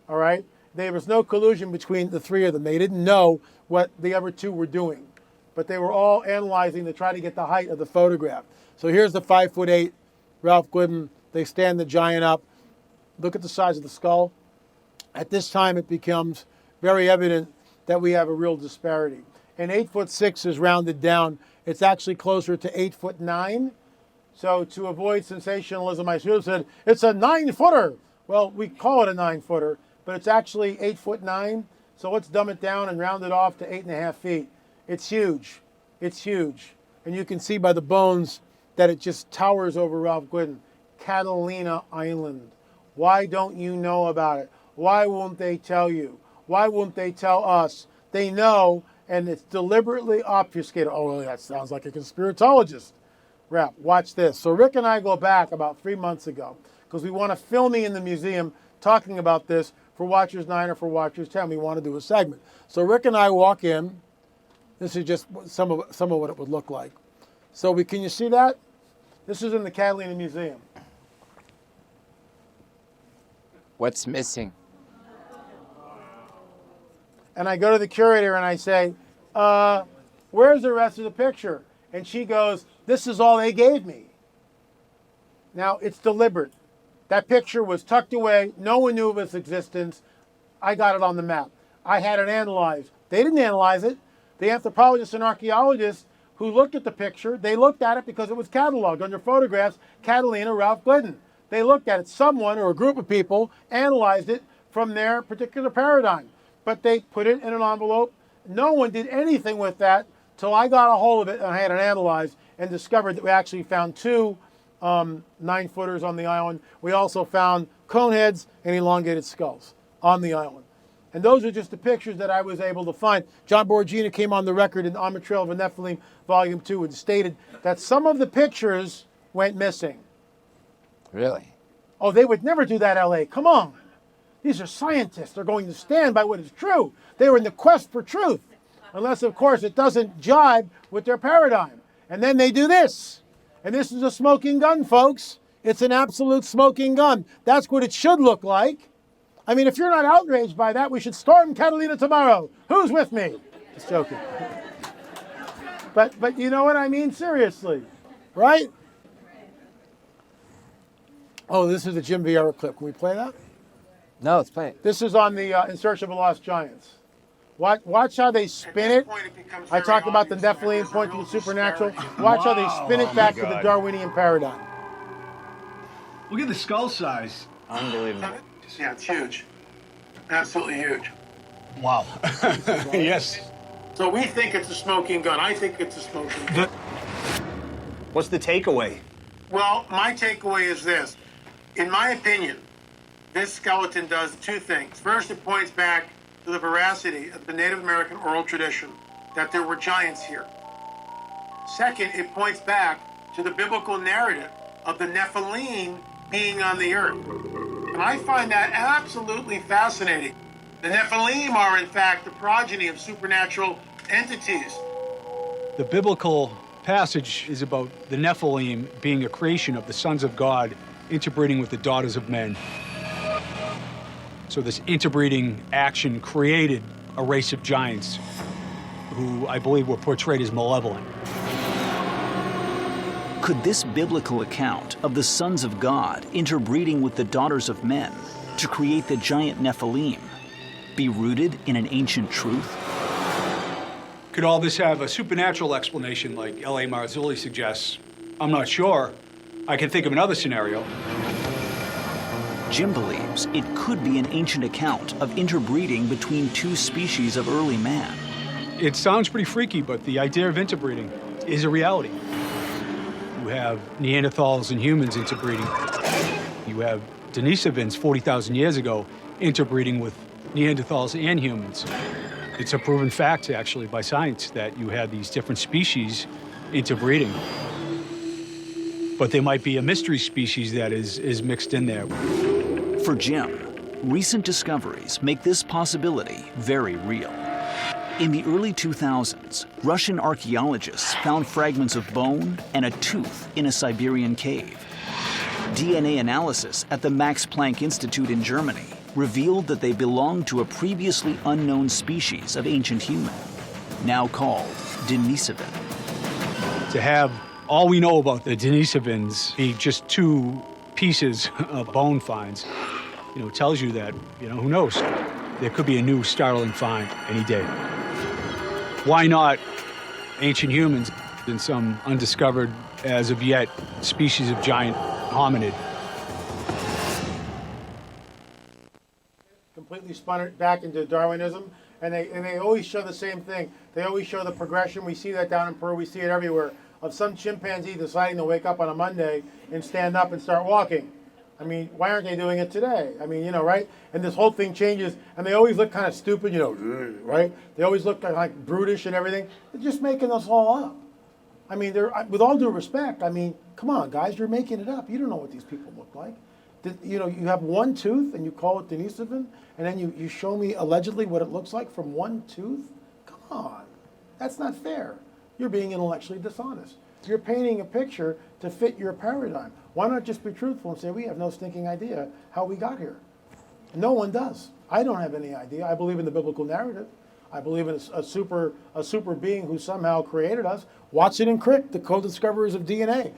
All right? There was no collusion between the 3 of them. They didn't know what the other 2 were doing. But they were all analyzing to try to get the height of the photograph. So here's the 5'8" Ralph Gooden. They stand the giant up. Look at the size of the skull. At this time, it becomes very evident that we have a real disparity. And 8'6" is rounded down. It's actually closer to 8'9". So to avoid sensationalism, I should have said, it's a 9-footer. Well, we call it a 9-footer, but it's actually 8'9". So let's dumb it down and round it off to 8.5 feet. It's huge. It's huge. And you can see by the bones that it just towers over Ralph Gooden. Catalina Island. Why don't you know about it? Why won't they tell you? Why won't they tell us? They know, and it's deliberately obfuscated. Oh, well, that sounds like a conspiratologist. Rap, watch this. So Rick and I go back about 3 months ago because we want to film me in the museum talking about this for Watchers 9 or for Watchers 10. We want to do a segment. So Rick and I walk in. This is just some of what it would look like. So can you see that? This is in the Catalina Museum. What's missing? And I go to the curator and I say, where's the rest of the picture? And she goes, this is all they gave me. Now, it's deliberate. That picture was tucked away. No one knew of its existence. I got it on the map. I had it analyzed. They didn't analyze it. The anthropologists and archaeologists who looked at the picture, they looked at it because it was cataloged under photographs, Catalina Ralph Gooden. They looked at it. Someone or a group of people analyzed it from their particular paradigm. But they put it in an envelope. No one did anything with that till I got a hold of it and I had it analyzed and discovered that we actually found 2 9-footers on the island. We also found cone heads and elongated skulls on the island. And those are just the pictures that I was able to find. John Borgina came on the record in On the Trail of a Nephilim, Volume 2, and stated that some of the pictures went missing. Really? Oh, they would never do that, LA. Come on. These are scientists. They're going to stand by what is true. They were in the quest for truth. Unless, of course, it doesn't jibe with their paradigm. And then they do this. And this is a smoking gun, folks. It's an absolute smoking gun. That's what it should look like. I mean, if you're not outraged by that, we should storm Catalina tomorrow. Who's with me? Just joking. But you know what I mean? Seriously. Right? Oh, this is the Jim Vieira clip. Can we play that? No, let's play it. This is on the In Search of a Lost Giants. Watch how they spin it. I talked about the Nephilim point to the supernatural. Watch how they spin it back to the Darwinian paradigm. Look at the skull size. Unbelievable. Yeah, it's huge. Absolutely huge. Wow. Yes. So we think it's a smoking gun. I think it's a smoking gun. What's the takeaway? Well, my takeaway is this. In my opinion, this skeleton does two things. First, it points back to the veracity of the Native American oral tradition that there were giants here. Second, it points back to the biblical narrative of the Nephilim being on the earth. And I find that absolutely fascinating. The Nephilim are, in fact, the progeny of supernatural entities. The biblical passage is about the Nephilim being a creation of the sons of God interbreeding with the daughters of men. So this interbreeding action created a race of giants who I believe were portrayed as malevolent. Could this biblical account of the sons of God interbreeding with the daughters of men to create the giant Nephilim be rooted in an ancient truth? Could all this have a supernatural explanation like L A Marzulli suggests? I'm not sure. I can think of another scenario. Jim believes it could be an ancient account of interbreeding between two species of early man. It sounds pretty freaky, but the idea of interbreeding is a reality. You have Neanderthals and humans interbreeding. You have Denisovans 40,000 years ago interbreeding with Neanderthals and humans. It's a proven fact, actually, by science that you had these different species interbreeding. But there might be a mystery species that is mixed in there. For Jim, recent discoveries make this possibility very real. In the early 2000s, Russian archaeologists found fragments of bone and a tooth in a Siberian cave. DNA analysis at the Max Planck Institute in Germany revealed that they belonged to a previously unknown species of ancient human, now called Denisovan. To have all we know about the Denisovans be just two pieces of bone finds, tells you that, who knows? There could be a new startling find any day. Why not ancient humans and some undiscovered, as of yet, species of giant hominid? Completely spun it back into Darwinism, and they always show the same thing. They always show the progression. We see that down in Peru. We see it everywhere, of some chimpanzee deciding to wake up on a Monday and stand up and start walking. I mean, why aren't they doing it today? I mean, right? And this whole thing changes, and they always look kind of stupid, right? They always look like brutish and everything. They're just making us all up. I mean, with all due respect, I mean, come on, guys, you're making it up. You don't know what these people look like. You have one tooth, and you call it Denisovan, and then you show me allegedly what it looks like from one tooth? Come on. That's not fair. You're being intellectually dishonest. You're painting a picture to fit your paradigm. Why not just be truthful and say, we have no stinking idea how we got here? No one does. I don't have any idea. I believe in the biblical narrative. I believe in a super being who somehow created us. Watson and Crick, the co-discoverers of DNA.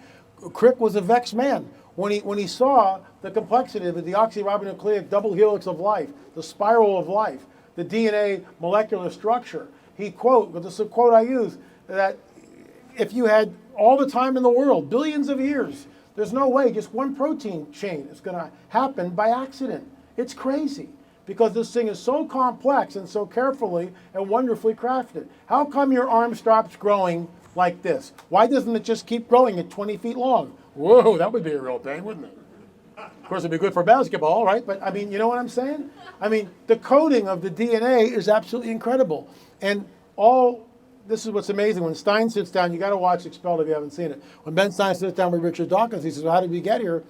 Crick was a vexed man. When he saw the complexity of the deoxyribonucleic double helix of life, the spiral of life, the DNA molecular structure, this is a quote I use, that if you had all the time in the world, billions of years, there's no way just one protein chain is going to happen by accident. It's crazy because this thing is so complex and so carefully and wonderfully crafted. How come your arm stops growing like this? Why doesn't it just keep growing at 20 feet long? Whoa, that would be a real pain, wouldn't it? Of course, it'd be good for basketball, right? But I mean, you know what I'm saying? I mean, the coding of the DNA is absolutely incredible. And this is what's amazing. When Stein sits down, you got to watch Expelled if you haven't seen it. When Ben Stein sits down with Richard Dawkins, he says, well, how did we get here?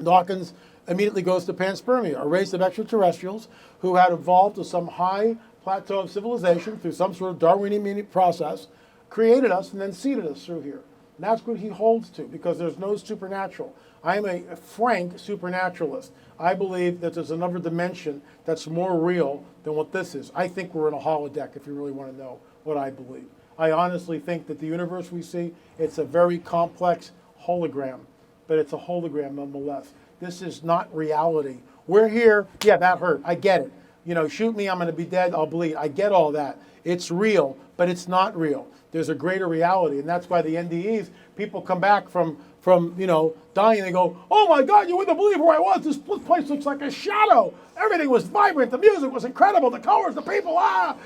Dawkins immediately goes to panspermia, a race of extraterrestrials who had evolved to some high plateau of civilization through some sort of Darwinian process, created us and then seeded us through here. And that's what he holds to, because there's no supernatural. I am a frank supernaturalist. I believe that there's another dimension that's more real than what this is. I think we're in a holodeck, if you really want to know what I believe. I honestly think that the universe we see, it's a very complex hologram, but it's a hologram nonetheless. This is not reality. We're here, yeah, that hurt, I get it. You know, shoot me, I'm going to be dead, I'll bleed. I get all that. It's real, but it's not real. There's a greater reality, and that's why the NDEs, people come back from dying, and they go, oh my God, you wouldn't believe where I was. This place looks like a shadow. Everything was vibrant. The music was incredible. The colors, the people, and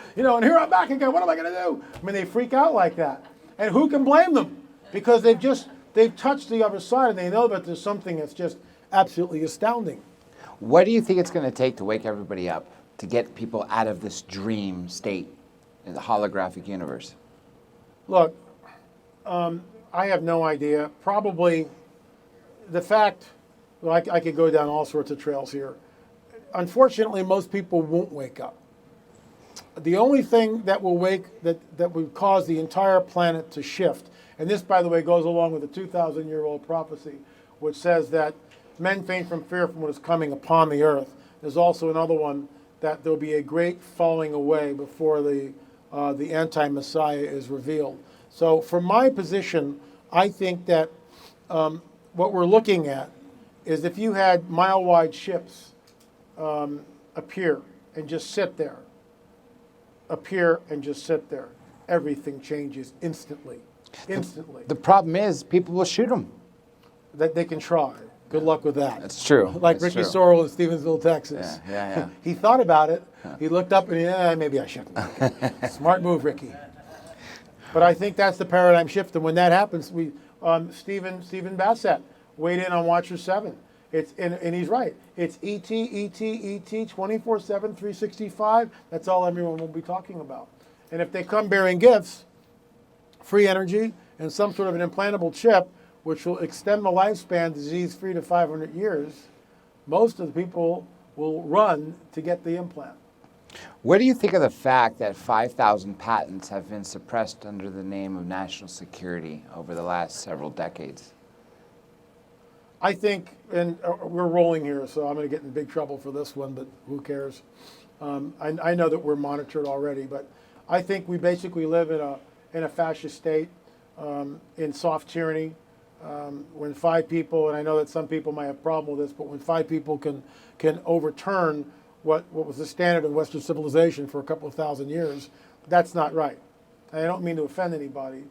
here I'm back again. What am I going to do? I mean, they freak out like that. And who can blame them? Because they've touched the other side, and they know that there's something that's just absolutely astounding. What do you think it's going to take to wake everybody up, to get people out of this dream state in the holographic universe? Look, I have no idea. Probably the fact, well, I could go down all sorts of trails here. Unfortunately, most people won't wake up. The only thing that will that would cause the entire planet to shift, and this, by the way, goes along with the 2,000-year-old prophecy, which says that men faint from fear from what is coming upon the earth. There's also another one that there'll be a great falling away before the anti-Messiah is revealed. So from my position, I think that what we're looking at is if you had mile-wide ships appear and just sit there, everything changes instantly. Instantly. The problem is people will shoot them. That they can try. Good luck with that. That's true. Like That's Ricky true. Sorrell in Stevensville, Texas. Yeah. He thought about it. He looked up and maybe I shouldn't. Smart move, Ricky. But I think that's the paradigm shift. And when that happens, Stephen Bassett weighed in on Watcher 7. And he's right. It's ET, 24/7, 365. That's all everyone will be talking about. And if they come bearing gifts, free energy, and some sort of an implantable chip, which will extend the lifespan disease-free to 500 years, most of the people will run to get the implant. What do you think of the fact that 5,000 patents have been suppressed under the name of national security over the last several decades? I think, and we're rolling here, so I'm going to get in big trouble for this one, but who cares? I know that we're monitored already, but I think we basically live in a fascist state, in soft tyranny. When 5 people, and I know that some people might have a problem with this, but when 5 people can overturn what was the standard of Western civilization for a couple of thousand years, that's not right. And I don't mean to offend anybody,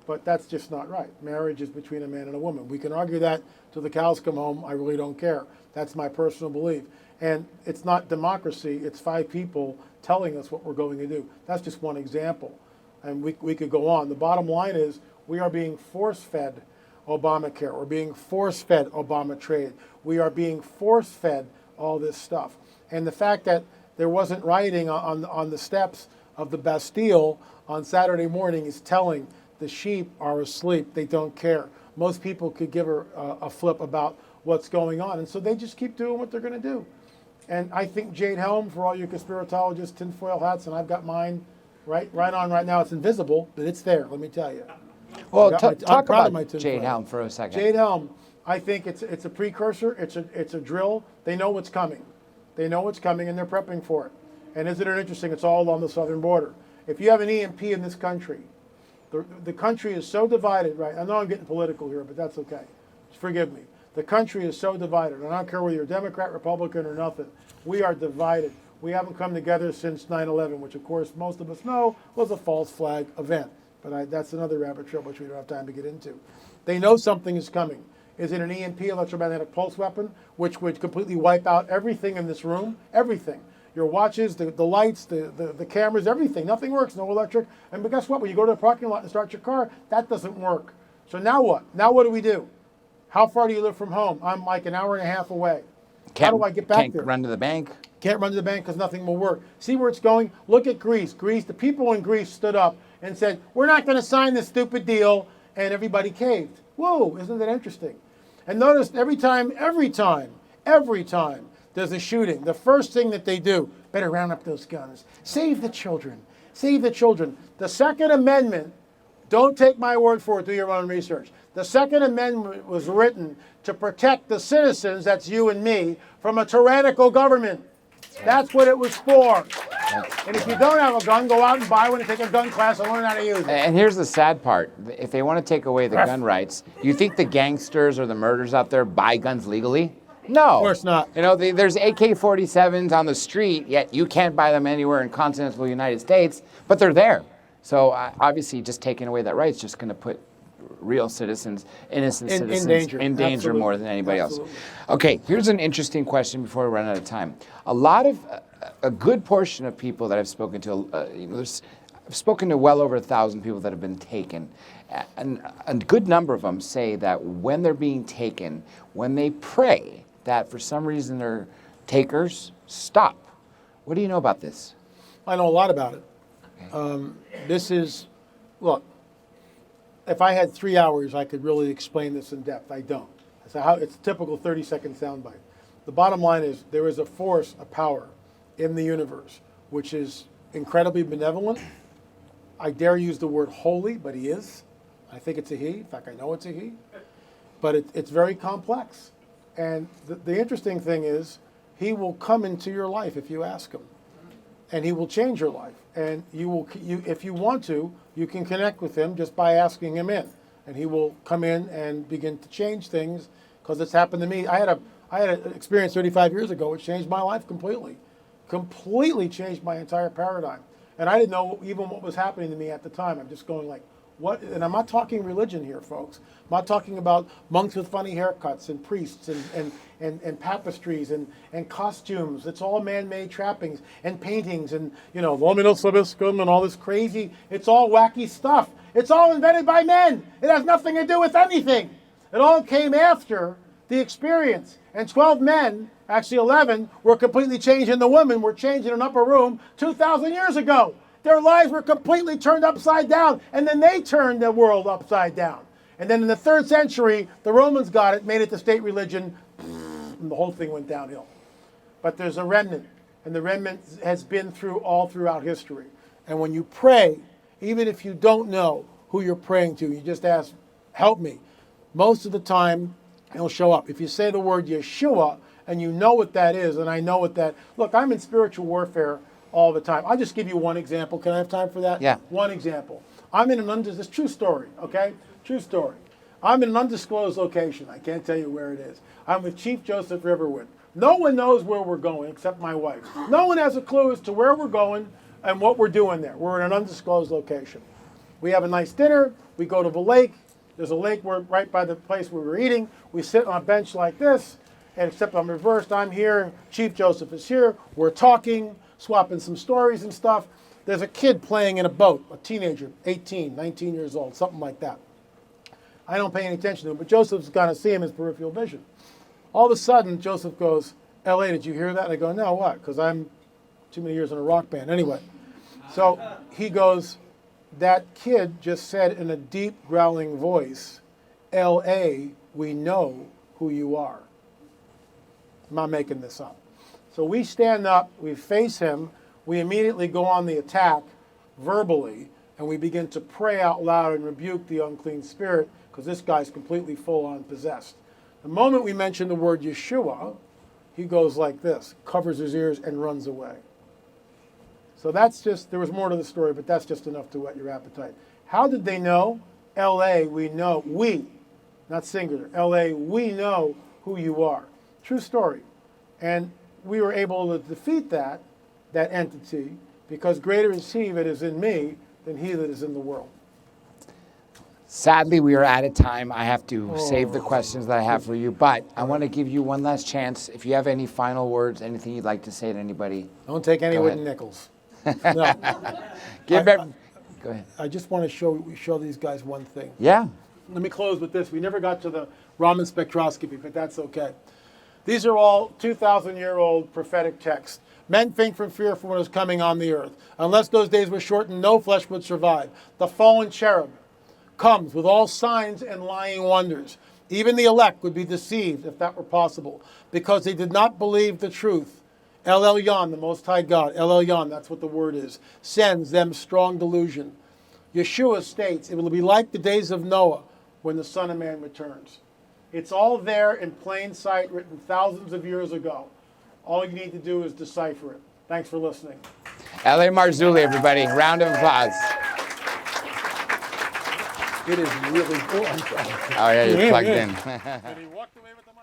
but that's just not right. Marriage is between a man and a woman. We can argue that till the cows come home. I really don't care. That's my personal belief. And it's not democracy. It's 5 people telling us what we're going to do. That's just one example. And we could go on. The bottom line is we are being force-fed Obamacare. We're being force-fed Obama trade. We are being force-fed all this stuff. And the fact that there wasn't rioting on the steps of the Bastille on Saturday morning is telling. The sheep are asleep. They don't care. Most people could give a flip about what's going on. And so they just keep doing what they're going to do. And I think Jade Helm, for all you conspiratologists, tinfoil hats, and I've got mine right on right now. It's invisible, but it's there, let me tell you. Well, talk about Jade Helm for a second. Jade Helm, I think it's a precursor. It's a drill. They know what's coming. They know what's coming, and they're prepping for it. And isn't it interesting? It's all along the southern border. If you have an EMP in this country, the country is so divided, right? I know I'm getting political here, but that's okay. Forgive me. The country is so divided. And I don't care whether you're Democrat, Republican, or nothing. We are divided. We haven't come together since 9/11, which, of course, most of us know was a false flag event. But that's another rabbit trail, which we don't have time to get into. They know something is coming. Is it an EMP, electromagnetic pulse weapon, which would completely wipe out everything in this room? Everything. Your watches, the lights, the cameras, everything. Nothing works, no electric. And but guess what? When you go to the parking lot and start your car, that doesn't work. So now what? Now what do we do? How far do you live from home? I'm like an hour and a half away. How do I get back there? Can't run to the bank. Can't run to the bank because nothing will work. See where it's going? Look at Greece. The people in Greece stood up and said, we're not going to sign this stupid deal, and everybody caved. Whoa, isn't that interesting? And notice every time every time there's a shooting, the first thing that they do, better round up those guns. Save the children. Save the children. The Second Amendment, don't take my word for it, do your own research. The Second Amendment was written to protect the citizens, that's you and me, from a tyrannical government. That's what it was for. And if you don't have a gun, go out and buy one and take a gun class and learn how to use it. And here's the sad part. If they want to take away the gun rights, you think the gangsters or the murderers out there buy guns legally? No. Of course not. You know, there's AK-47s on the street, yet you can't buy them anywhere in continental United States, but they're there. So obviously just taking away that right is just going to put real citizens, innocent citizens, in danger Absolutely. more than anybody Absolutely. else. Okay, here's an interesting question before we run out of time. A good portion of people that I've spoken to, I've spoken to well over 1,000 people that have been taken. And a good number of them say that when they're being taken, when they pray, that for some reason their takers stop. What do you know about this? I know a lot about it. This is, look, if I had 3 hours, I could really explain this in depth. I don't. It's a typical 30-second soundbite. The bottom line is there is a force, a power in the universe, which is incredibly benevolent. I dare use the word holy, but he is. I think it's a he. In fact, I know it's a he. But it's very complex. And the interesting thing is he will come into your life if you ask him. And he will change your life. And if you want to, you can connect with him just by asking him in. And he will come in and begin to change things, because it's happened to me. I had an experience 35 years ago which changed my life completely. Completely changed my entire paradigm. And I didn't know even what was happening to me at the time. I'm just going like, what? And I'm not talking religion here, folks. I'm not talking about monks with funny haircuts and priests and tapestries and costumes. It's all man-made trappings and paintings and, luminous obiscum and all this crazy. It's all wacky stuff. It's all invented by men. It has nothing to do with anything. It all came after the experience. And 12 men, actually 11, were completely changed, and the women were changed in an upper room 2,000 years ago. Their lives were completely turned upside down, and then they turned the world upside down. And then in the 3rd century, the Romans got it, made it the state religion, and the whole thing went downhill. But there's a remnant, and the remnant has been all throughout history. And when you pray, even if you don't know who you're praying to, you just ask, help me. Most of the time, he'll show up. If you say the word Yeshua, and you know what that is, and I know what that... Look, I'm in spiritual warfare all the time. I'll just give you one example. Can I have time for that? Yeah. One example. I'm in this true story, okay? True story. I'm in an undisclosed location. I can't tell you where it is. I'm with Chief Joseph Riverwood. No one knows where we're going except my wife. No one has a clue as to where we're going and what we're doing there. We're in an undisclosed location. We have a nice dinner. We go to the lake. There's a lake right by the place where we're eating. We sit on a bench like this, and except I'm reversed. I'm here. Chief Joseph is here. We're talking, swapping some stories and stuff. There's a kid playing in a boat, a teenager, 18, 19 years old, something like that. I don't pay any attention to him, but Joseph's going to see him as peripheral vision. All of a sudden, Joseph goes, LA, did you hear that? And I go, no, what? Because I'm too many years in a rock band. Anyway, so he goes, that kid just said in a deep growling voice, LA, we know who you are. I'm not making this up. So we stand up, we face him, we immediately go on the attack verbally, and we begin to pray out loud and rebuke the unclean spirit, because this guy's completely full-on possessed. The moment we mention the word Yeshua, he goes like this, covers his ears and runs away. So that's just, there was more to the story, but that's just enough to whet your appetite. How did they know? LA, we know, we, not singular, LA, we know who you are. True story. And we were able to defeat that entity, because greater is he that is in me than he that is in the world. Sadly, we are out of time. I have to save the questions that I have for you, but I want to give you one last chance. If you have any final words, anything you'd like to say to anybody. Don't take any wooden nickels. No. Go ahead. I just want to show these guys one thing. Yeah. Let me close with this. We never got to the Raman spectroscopy, but that's okay. These are all 2,000-year-old prophetic texts. Men faint from fear for what is coming on the earth. Unless those days were shortened, no flesh would survive. The fallen cherub comes with all signs and lying wonders. Even the elect would be deceived if that were possible, because they did not believe the truth. El Elyon, the Most High God, El Elyon, that's what the word is, sends them strong delusion. Yeshua states, it will be like the days of Noah when the Son of Man returns. It's all there in plain sight, written thousands of years ago. All you need to do is decipher it. Thanks for listening. L A Marzulli, everybody. Round of applause. It is really cool. Oh, yeah, you're plugged in. And he walked away with the